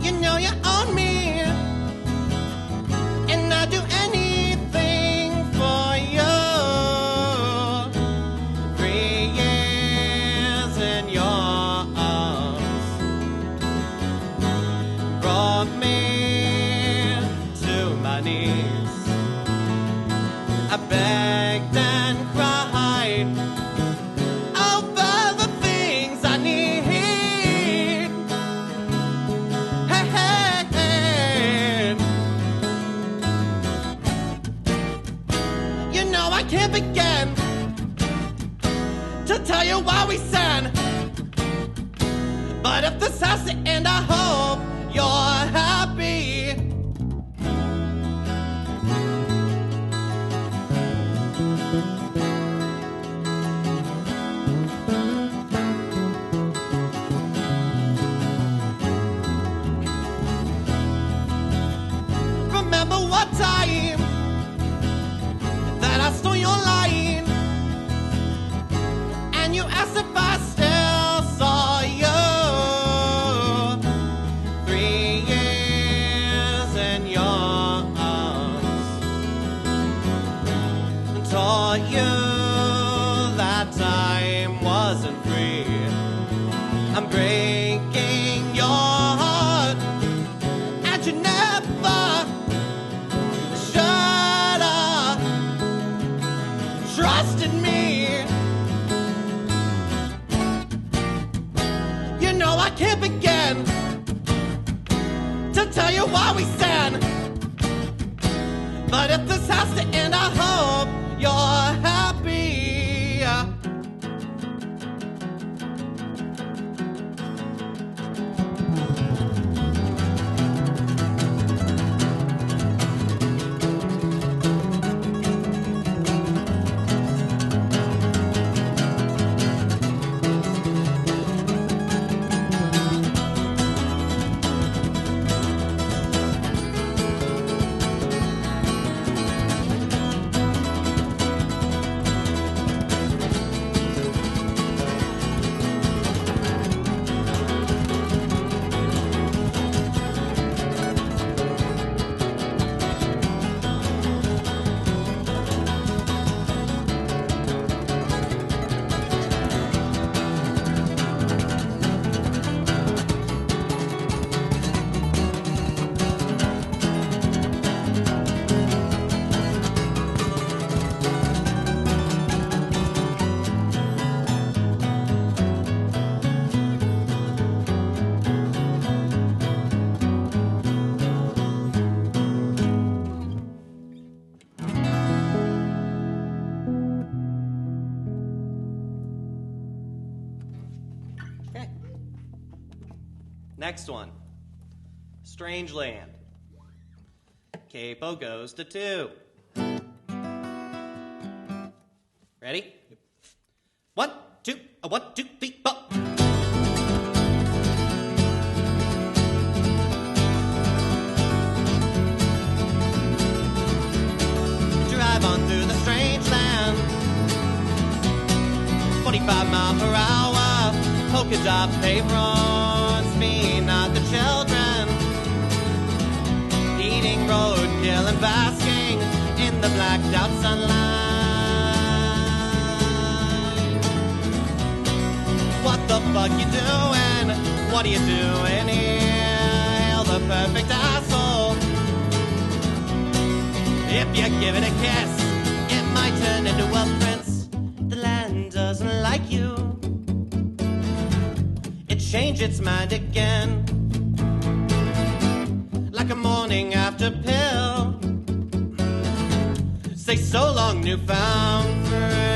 You know you own me. And I do anything for you. 3 years in your arms brought me to my knees. I begged and cried over the things I need. Hey, hey, hey. You know I can't begin to tell you why we sin. But if this has to end, I hope you're happy. Remember what time that I stole your line, and you asked if I still saw you. 3 years in your arms taught you that time wasn't free. I'm breaking your heart what we stand. But if this has to end, I hope you're happy. Okay. Next one. Strangeland. Capo goes to 2. Ready? 1, 2, 1, 2, 3, 4. Drive on through the strange land. 45 miles per hour. Polka dot paved roads, me, not the children. Eating roadkill and basking in the blacked out sunlight. What the fuck you doing? What are you doing here? Hail the perfect asshole. If you give it a kiss, it might turn into a prince. The land doesn't like you. Change its mind again, like a morning after pill. Say so long, newfound friend.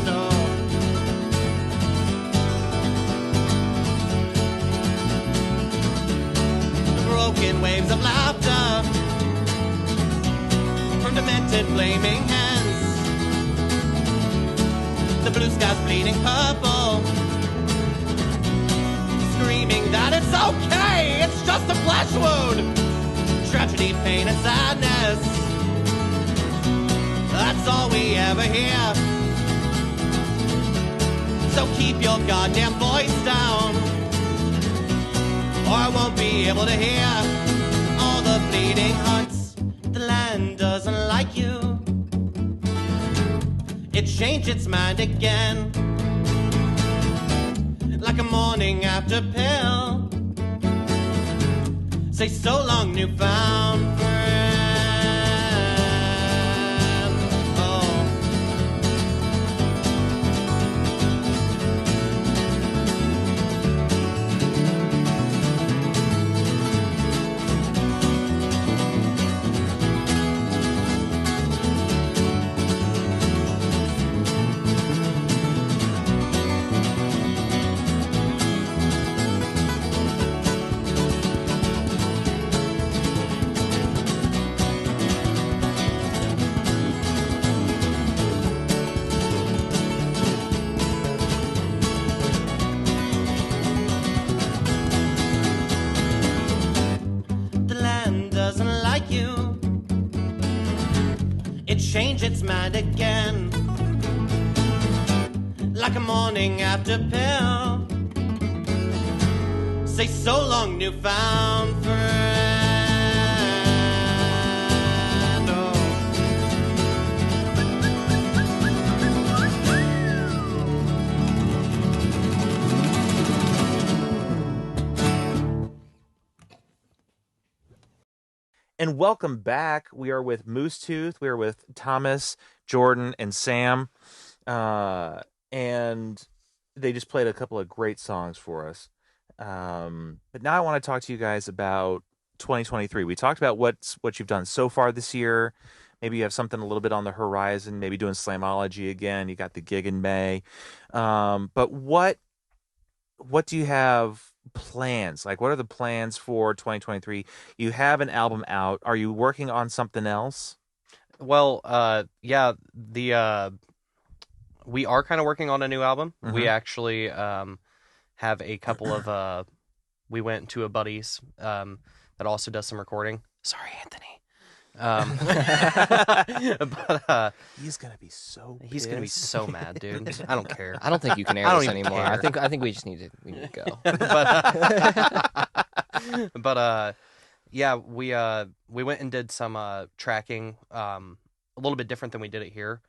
Oh. The broken waves of laughter from demented flaming hands. The blue sky's bleeding purple, screaming that it's okay, it's just a flesh wound. Tragedy, pain, and sadness, that's all we ever hear. So keep your goddamn voice down, or I won't be able to hear all the bleeding hearts. The land doesn't like you. It changed its mind again, like a morning after pill. Say so long, newfound friend. Oh. Change its mind again, like a morning after pill. Say so long, newfound friend. Oh. And welcome back. We are with MooseTooth. We are with Thomas, Jordan, and Sam. And they just played a couple of great songs for us. But now I want to talk to you guys about 2023. We talked about what you've done so far this year. Maybe you have something a little bit on the horizon. Maybe doing Slamology again. You got the gig in May. But what do you have plans? Like, what are the plans for 2023? You have an album out. Are you working on something else? Well, yeah, we are kind of working on a new album. We actually have a couple of we went to a buddy's that also does some recording. Sorry, Anthony. But He's gonna be so he's gonna be pissed. so mad, dude. I don't care. I don't think you can air I don't this even anymore. care. I think we just need to go. But yeah, we went and did some tracking, a little bit different than we did it here.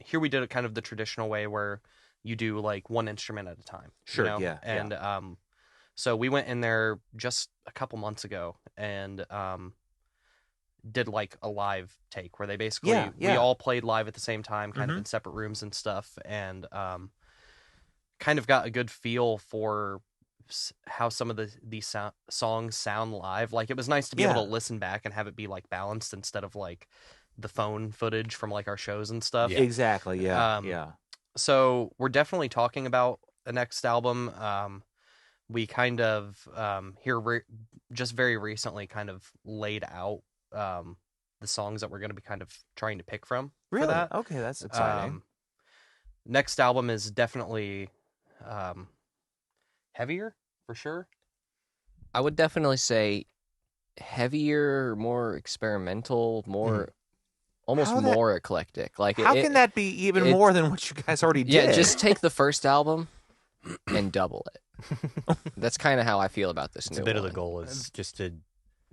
Here we did it kind of the traditional way where you do like one instrument at a time. Sure, you know? yeah, And so we went in there just a couple months ago and did like a live take where they basically we all played live at the same time, kind of in separate rooms and stuff, and kind of got a good feel for how some of these songs sound live. Like, it was nice to be able to listen back and have it be like balanced instead of like the phone footage from like our shows and stuff. Yeah. Exactly. Yeah. So we're definitely talking about the next album. We kind of just very recently kind of laid out the songs that we're going to be kind of trying to pick from. Really? For that. Okay, that's exciting. Next album is definitely heavier for sure. I would definitely say heavier, more experimental, more almost more eclectic. Like, how can that be even more than what you guys already did? Yeah, just take the first album and double it. That's kind of how I feel about this It's new a bit one. of the goal is just to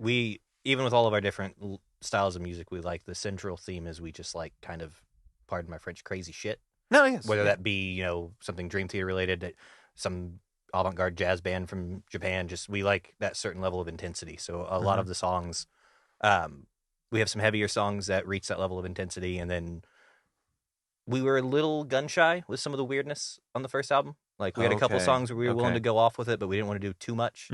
even with all of our different styles of music, we like the central theme is we just like kind of, pardon my French, crazy shit. No, yes. Whether that be, something Dream Theater related, some avant-garde jazz band from Japan, just we like that certain level of intensity. So a lot of the songs, we have some heavier songs that reach that level of intensity, and then we were a little gun shy with some of the weirdness on the first album. Like, we had a couple songs where we were willing to go off with it, but we didn't want to do too much.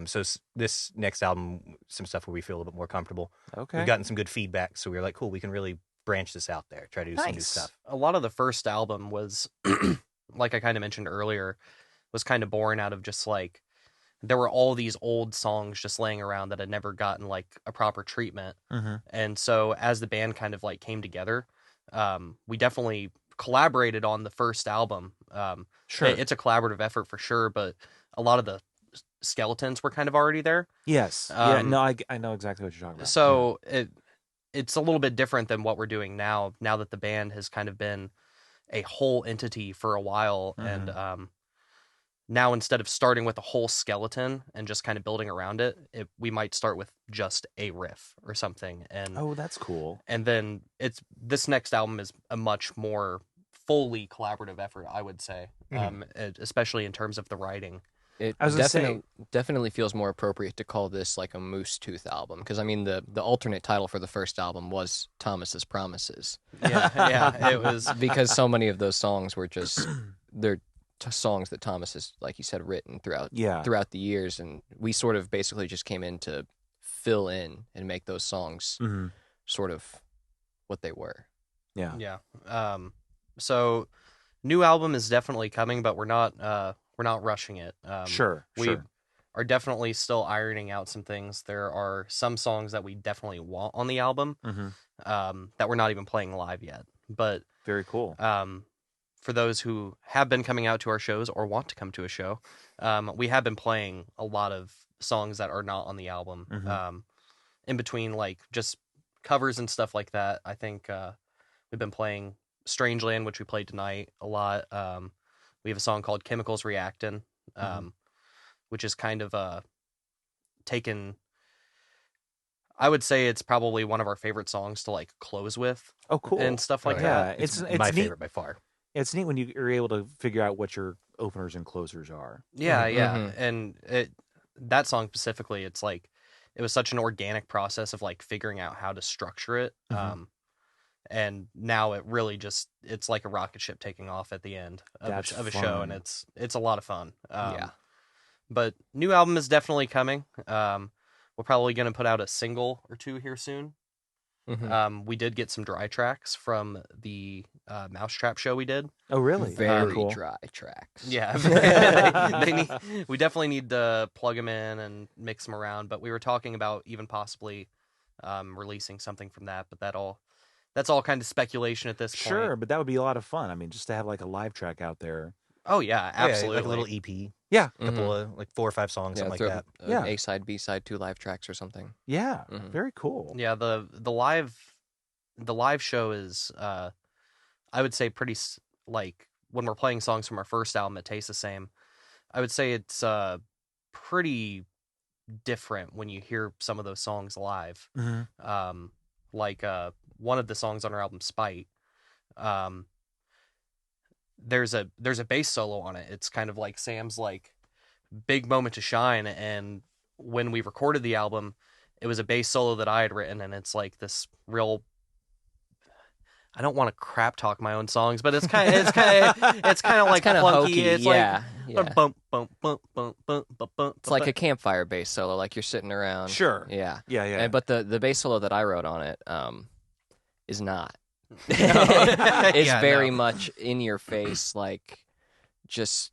So this next album, some stuff where we feel a little bit more comfortable. Okay. We've gotten some good feedback, so we were like, cool, we can really branch this out there, try to do some new stuff. A lot of the first album was, like I kind of mentioned earlier, was kind of born out of just like, there were all these old songs just laying around that had never gotten like a proper treatment. And so as the band kind of like came together, we definitely collaborated on the first album. Sure. It's a collaborative effort for sure, but a lot of the skeletons were kind of already there. Yes. I know exactly what you're talking about. So it's a little bit different than what we're doing now that the band has kind of been a whole entity for a while. And now, instead of starting with a whole skeleton and just kind of building around it, we might start with just a riff or something. And that's cool. And then this next album is a much more fully collaborative effort, I would say, especially in terms of the writing. It definitely feels more appropriate to call this like a MooseTooth album, because I mean the alternate title for the first album was Thomas's Promises. Yeah, it was because so many of those songs were just they're songs that Thomas has, like you said, written throughout the years, and we sort of basically just came in to fill in and make those songs sort of what they were. Yeah. So new album is definitely coming, but we're not rushing it. We are definitely still ironing out some things. There are some songs that we definitely want on the album that we're not even playing live yet. But very cool. For those who have been coming out to our shows or want to come to a show, we have been playing a lot of songs that are not on the album. In between, like, just covers and stuff like that. I think we've been playing Strangeland, which we played tonight a lot. We have a song called Chemicals Reactin', which is kind of taken... I would say it's probably one of our favorite songs to, like, close with. Oh, cool. And stuff like that. It's my neat. favorite by far. It's neat when you're able to figure out what your openers and closers are. Yeah. And that song specifically, it's like, it was such an organic process of like figuring out how to structure it. And now it really just, it's like a rocket ship taking off at the end of a show, and it's a lot of fun. But new album is definitely coming. We're probably going to put out a single or two here soon. Mhm. We did get some dry tracks from the Mousetrap show we did. Oh, really? Very Cool. dry tracks. Yeah, we definitely need to plug them in and mix them around. But we were talking about even possibly releasing something from that. But that's all kind of speculation at this point. Sure, but that would be a lot of fun. I mean, just to have like a live track out there. Oh yeah, absolutely. like a little EP. Yeah. A couple of like 4 or 5 songs, something like that. Yeah. A side, B side, 2 live tracks or something. Yeah. Mhm. Very cool. Yeah, the live show is I would say pretty like when we're playing songs from our first album, It Tastes the Same. I would say it's pretty different when you hear some of those songs live. Mhm. Like one of the songs on our album, Spite. There's a bass solo on it. It's kind of like Sam's like big moment to shine. And when we recorded the album, it was a bass solo that I had written, and it's like this real. I don't want to crap talk my own songs, but it's kind of like kind of clunky. hokey. It's Yeah. like bump bump bump bump bump bump bump. It's like a campfire bass solo, like you're sitting around. Sure. Yeah. Yeah, yeah. But the bass solo that I wrote on it is not. Yeah, It's very no. much in your face, like just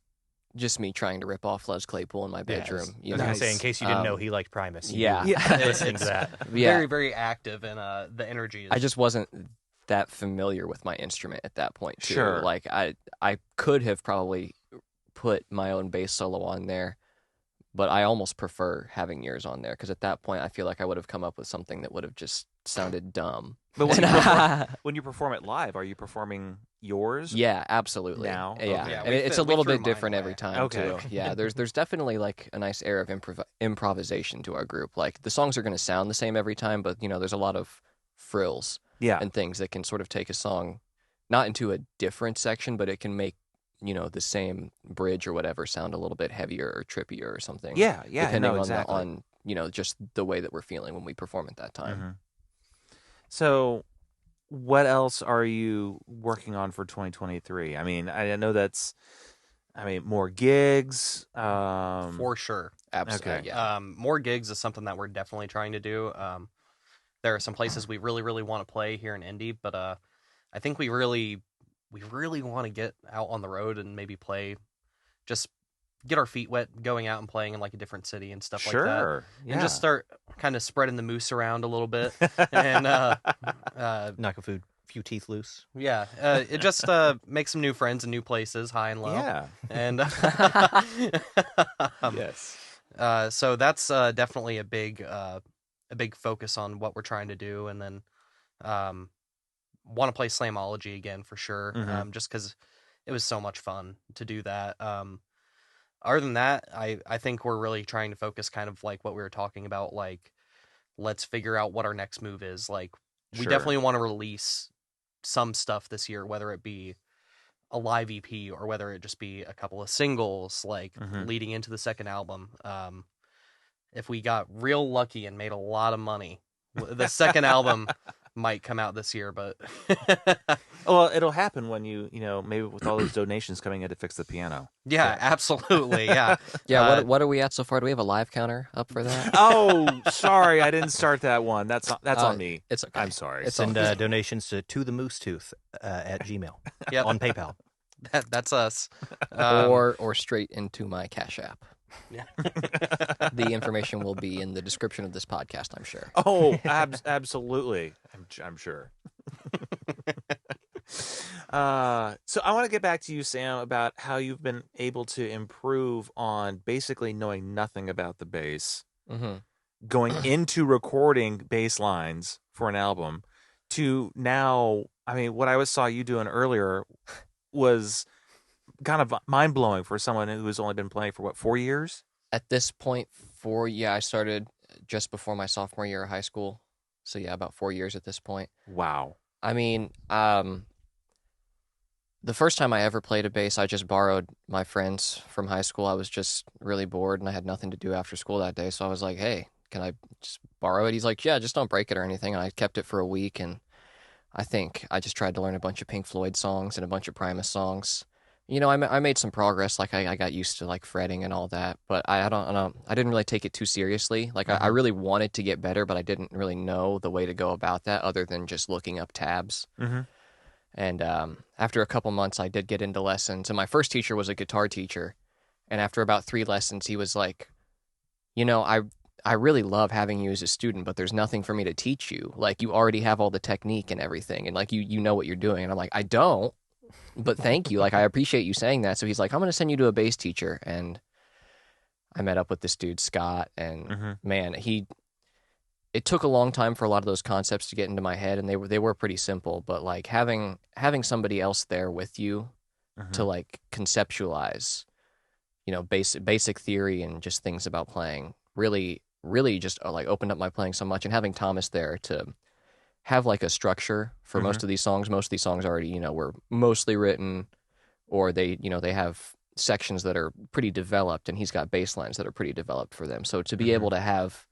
me trying to rip off Les Claypool in my bedroom. I you was know? going to say, in case you didn't know, Um, he liked Primus. yeah. Listening to that. Yeah. Very very active, and the energy is. I just wasn't that familiar with my instrument at that point too. Sure. Like I could have probably put my own bass solo on there, but I almost prefer having yours on there because at that point I feel like I would have come up with something that would have just sounded dumb. But when you perform it live, are you performing yours? Yeah, absolutely. Now? Yeah, Okay. Yeah, and we it's threw- a little we threw bit mine different every away. time Okay. too. Yeah, there's definitely like a nice air of improvisation to our group. Like the songs are going to sound the same every time, but there's a lot of frills Yeah. and things that can sort of take a song not into a different section, but it can make the same bridge or whatever sound a little bit heavier or trippier or something. Yeah. depending No, on exactly. on just the way that we're feeling when we perform at that time. Mhm. So, what else are you working on for 2023? I mean, I know more gigs. for sure. Absolutely. Okay. Yeah. More gigs is something that we're definitely trying to do. There are some places we really, really want to play here in Indy, but I think we really want to get out on the road and maybe play, just get our feet wet, going out and playing in like a different city and stuff like that, Sure. Yeah. and just start kind of spreading the moose around a little bit, and Knock a few teeth loose. yeah, it just makes some new friends and new places, high and low, Yeah. and Yes. so that's definitely a big focus on what we're trying to do, and then want to play Slamology again for sure, Mhm. just because it was so much fun to do that. Other than that, I think we're really trying to focus kind of like what we were talking about, like let's figure out what our next move is. Like we Sure. definitely want to release some stuff this year, whether it be a live EP or whether it just be a couple of singles, like Mhm. leading into the second album. If we got real lucky and made a lot of money, the second album might come out this year, but Well, it'll happen when maybe with all those donations coming in to fix the piano. yeah, absolutely, yeah. Yeah. What are we at so far? Do we have a live counter up for that? Oh, sorry, I didn't start that one. That's on me. It's okay. I'm sorry. It's Send all- donations to the MooseTooth at Gmail Yep. on PayPal. That's us. or straight into my Cash App. Yeah. The information will be in the description of this podcast, I'm sure. Oh, absolutely. I'm sure. So I want to get back to you, Sam, about how you've been able to improve on basically knowing nothing about the bass, Mm-hmm. going into recording bass lines for an album, to now. I mean, what I saw you doing earlier was kind of mind blowing for someone who has only been playing for 4 years. At this point, I started just before my sophomore year of high school. So yeah, about 4 years at this point. Wow. I mean, the first time I ever played a bass, I just borrowed my friends from high school. I was just really bored and I had nothing to do after school that day. So I was like, hey, can I just borrow it? He's like, yeah, just don't break it or anything. And I kept it for a week. And I think I just tried to learn a bunch of Pink Floyd songs and a bunch of Primus songs, I made some progress. Like I got used to like fretting and all that, but I don't I didn't really take it too seriously. Like I really wanted to get better, but I didn't really know the way to go about that other than just looking up tabs. Mm-hmm. And after a couple months, I did get into lessons. And my first teacher was a guitar teacher. And after about 3 lessons, he was like, I really love having you as a student, but there's nothing for me to teach you. Like you already have all the technique and everything, and like you know what you're doing. And I'm like, I don't. But thank you. Like, I appreciate you saying that. So he's like, I'm going to send you to a bass teacher. And I met up with this dude, Scott, and man, it took a long time for a lot of those concepts to get into my head, and they were pretty simple, but like having somebody else there with you to like conceptualize, basic theory and just things about playing really just like opened up my playing so much. And having Thomas there to have like a structure for most of these songs already, were mostly written, or they have sections that are pretty developed, and he's got bass lines that are pretty developed for them. So to be able to have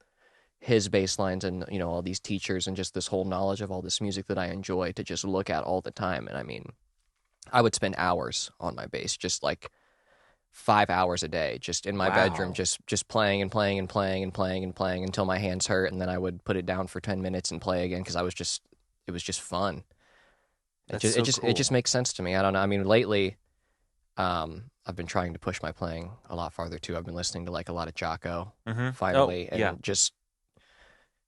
his bass lines and, all these teachers and just this whole knowledge of all this music that I enjoy to just look at all the time. And I mean, I would spend hours on my bass, just like 5 hours a day, just in my bedroom, just playing and playing and playing and playing and playing until my hands hurt, and then I would put it down for 10 minutes and play again because it was just fun. It just makes sense to me. I don't know. I mean, lately, I've been trying to push my playing a lot farther too. I've been listening to like a lot of Jocko finally, and just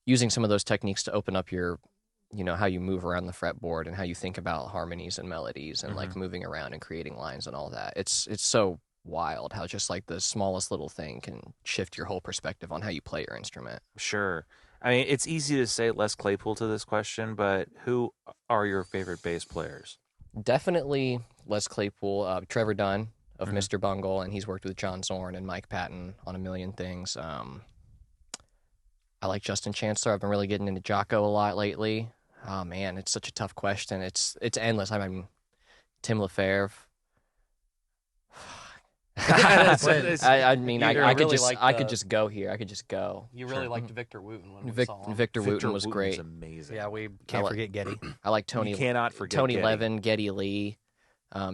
using some of those techniques to open up your, how you move around the fretboard and how you think about harmonies and melodies and like moving around and creating lines and all that. It's so wild how just like the smallest little thing can shift your whole perspective on how you play your instrument. Sure. I mean, it's easy to say Les Claypool to this question, but who are your favorite bass players? Definitely Les Claypool, Trevor Dunn of Mr. Bungle, and he's worked with John Zorn and Mike Patton on a million things. I like Justin Chancellor. I've been really getting into Jocko a lot lately. Oh man, it's such a tough question. It's endless. I mean, Tim LaFerre. I mean, I could just go here. I could just go. You really liked Victor Wooten when we saw him. Victor Wooten was great. Amazing. Yeah, we can't forget Getty. I like Tony. You cannot forget Tony Getty. Levin, Geddy Lee,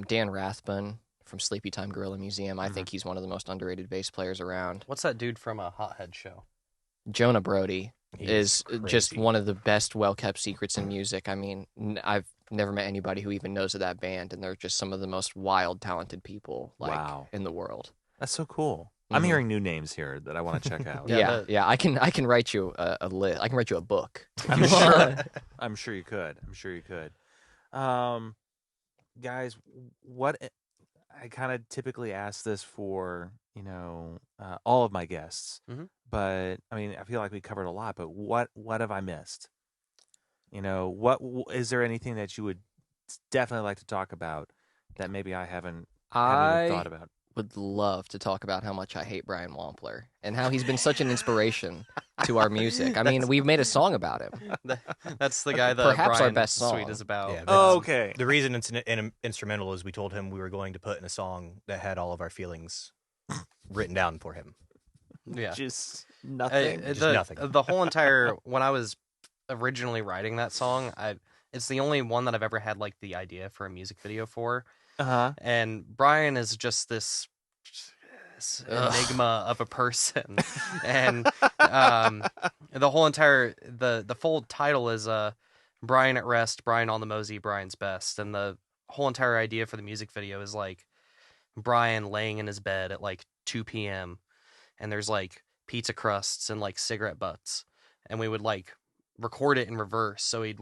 Dan Rathbun from Sleepy Time Gorilla Museum. I think he's one of the most underrated bass players around. What's that dude from a Hothead show? Jonah Brody is crazy. just one of the best well-kept secrets in music. I mean, I've never met anybody who even knows of that band, and they're just some of the most wild, talented people in the world. That's so cool. I'm hearing new names here that I want to check out. Yeah. I can write you a list. I can write you a book. I'm sure you could. Guys, what I kind of typically ask this for, all of my guests. But I mean, I feel like we covered a lot. But what have I missed? What is there anything that you would definitely like to talk about that maybe I haven't even thought about? Would love to talk about how much I hate Brian Wampler and how he's been such an inspiration to our music. I mean, we've made a song about him. That's the guy that Perhaps Brian our best song. Suite is about. Yeah, okay. The reason it's an instrumental is we told him we were going to put in a song that had all of our feelings written down for him. Yeah. Just nothing. Nothing. The whole entire, when I was originally writing that song, it's the only one that I've ever had like the idea for a music video for. And Brian is just this enigma of a person. And the whole entire, the full title is Brian at Rest, Brian on the Mosey, Brian's Best. And the whole entire idea for the music video is like Brian laying in his bed at like 2 p.m. and there's like pizza crusts and like cigarette butts, and we would like record it in reverse. So he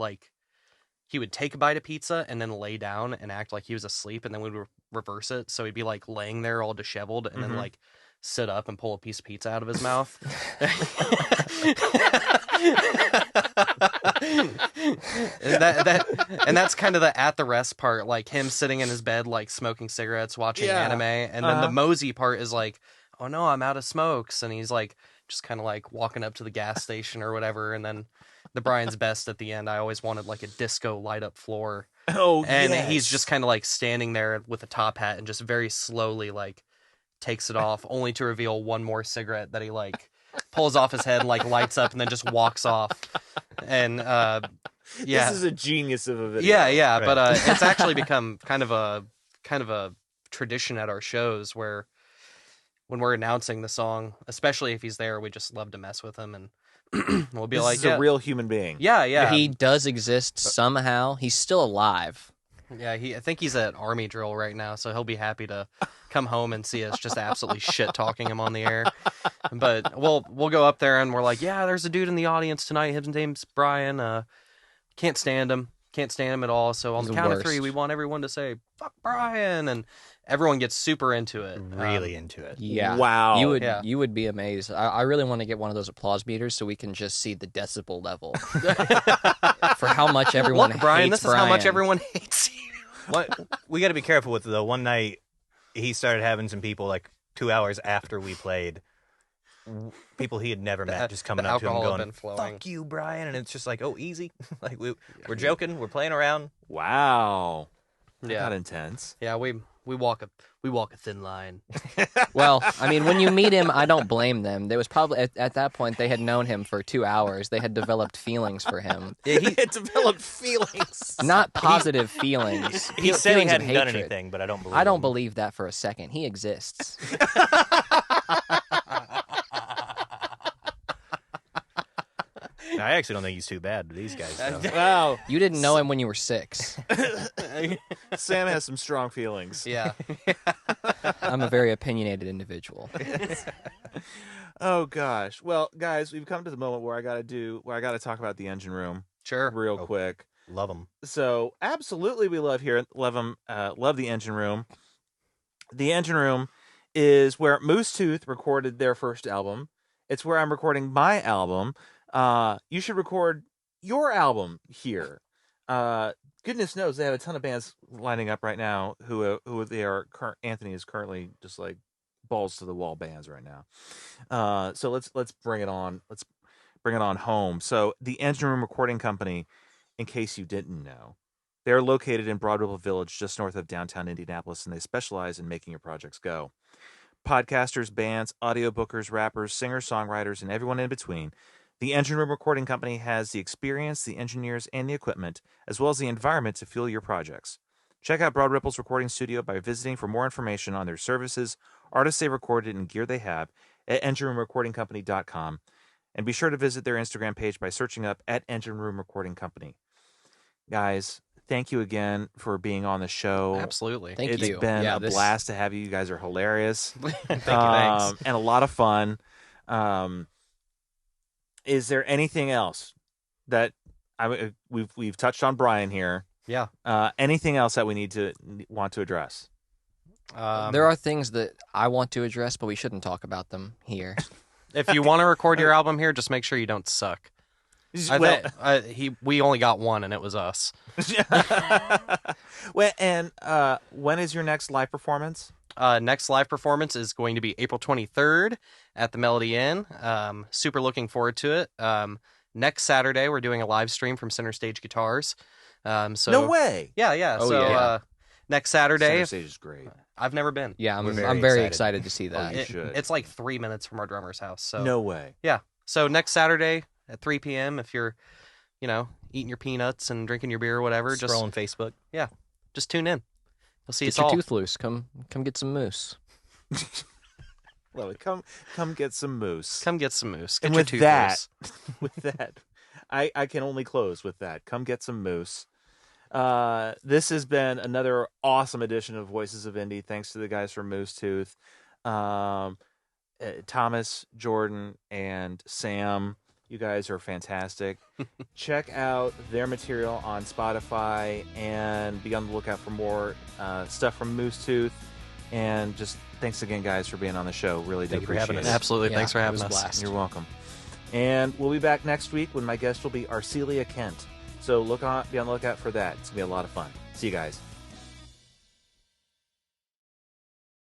would take a bite of pizza and then lay down and act like he was asleep, and then we would reverse it. So he'd be like laying there all disheveled and then like sit up and pull a piece of pizza out of his mouth. and that's kind of the at the rest part, like him sitting in his bed like smoking cigarettes, watching anime, and then the Mosey part is like, oh no, I'm out of smokes, and he's like just kind of like walking up to the gas station or whatever. And then the Brian's Best at the end, I always wanted like a disco light up floor. And he's just kind of like standing there with a top hat and just very slowly like takes it off, only to reveal one more cigarette that he like pulls off his head and like lights up and then just walks off. And this is a genius of a video. Right. But it's actually become kind of a tradition at our shows where when we're announcing the song, especially if he's there, we just love to mess with him, and we'll be This like, is a real human being. yeah. He does exist somehow. He's still alive. Yeah, I think he's at Army drill right now, so he'll be happy to come home and see us just absolutely shit talking him on the air. But we'll go up there and we're like, yeah, there's a dude in the audience tonight. His name's Brian. Can't stand him at all. So on He's the the count of worst. 3, we want everyone to say "fuck Brian," and everyone gets super into it. Really into it. Yeah. Wow. You would be amazed. I really want to get one of those applause meters so we can just see the decibel level for how much everyone Look, Brian, hates this is how much Brian. everyone hates you. What we got to be careful with though. One night, he started having some people like 2 hours after we played, people he had never met, just coming the up to him alcohol had going, been flowing. "Fuck you, Brian," and it's just like, "Oh, easy." Like we're joking, we're playing around. Wow. That Yeah. got intense. Yeah, we walk a thin line. Well, I mean, when you meet him, I don't blame them. There was probably at that point they had known him for 2 hours. They had developed feelings for him. Yeah, he had developed feelings. Not positive feelings. He said he Feelings of hadn't done hatred. anything, but I don't believe. I don't him. believe that for a second. He exists. I actually don't think he's too bad to these guys. Though. Wow. You didn't know him when you were 6. Sam has some strong feelings. Yeah. I'm a very opinionated individual. Oh gosh. Well, guys, we've come to the moment where I got to talk about the engine room Sure. real Oh. quick. Love him. So, absolutely we love the engine room. The engine room is where MooseTooth recorded their first album. It's where I'm recording my album. You should record your album here. Goodness knows they have a ton of bands lining up right now who they are. Anthony is currently just like balls to the wall bands right now. So let's bring it on. Let's bring it on home. So the Engine Room Recording Company, in case you didn't know, they're located in Broad Ripple Village, just north of downtown Indianapolis, and they specialize in making your projects go. Podcasters, bands, audio bookers, rappers, singers, songwriters, and everyone in between. The Engine Room Recording Company has the experience, the engineers, and the equipment, as well as the environment to fuel your projects. Check out Broad Ripple's recording studio by visiting for more information on their services, artists they recorded, and gear they have at engineroomrecordingcompany.com. And be sure to visit their Instagram page by searching up at Engine Room Recording Company. Guys, thank you again for being on the show. Absolutely. Thank It's you. been Yeah, a this- blast to have you. You guys are hilarious. Thanks. And a lot of fun. Is there anything else that we've touched on Brian here? Yeah. Anything else that we want to address? There are things that I want to address, but we shouldn't talk about them here. If you want to record your album here, just make sure you don't suck. We only got one, and it was us. When is your next live performance? Next live performance is going to be April 23rd at the Melody Inn. Super looking forward to it. Next Saturday, we're doing a live stream from Center Stage Guitars. So No way. Yeah. Oh, so yeah. Next Saturday, Center Stage is great. I've never been. Yeah, We're very I'm very excited. excited to see that. you should. It's like 3 minutes from our drummer's house. So No way. yeah. So next Saturday at 3 p.m. if you're, eating your peanuts and drinking your beer or whatever, Scrolling Facebook. just tune in. You'll see Get us your all. tooth loose. Come get some moose. Love it. Come get some moose. Come get some moose. Get And your with tooth that, loose. with that, I can only close with that. Come get some moose. This has been another awesome edition of Voices of Indy. Thanks to the guys from MooseTooth, Thomas, Jordan, and Sam. You guys are fantastic. Check out their material on Spotify and be on the lookout for more stuff from MooseTooth. And just thanks again, guys, for being on the show. Really do Thank you for appreciate having it. us. Absolutely. Yeah, Thanks for it having was a us. blast. You're welcome. And we'll be back next week when my guest will be Arcelia Kent. So be on the lookout for that. It's going to be a lot of fun. See you guys.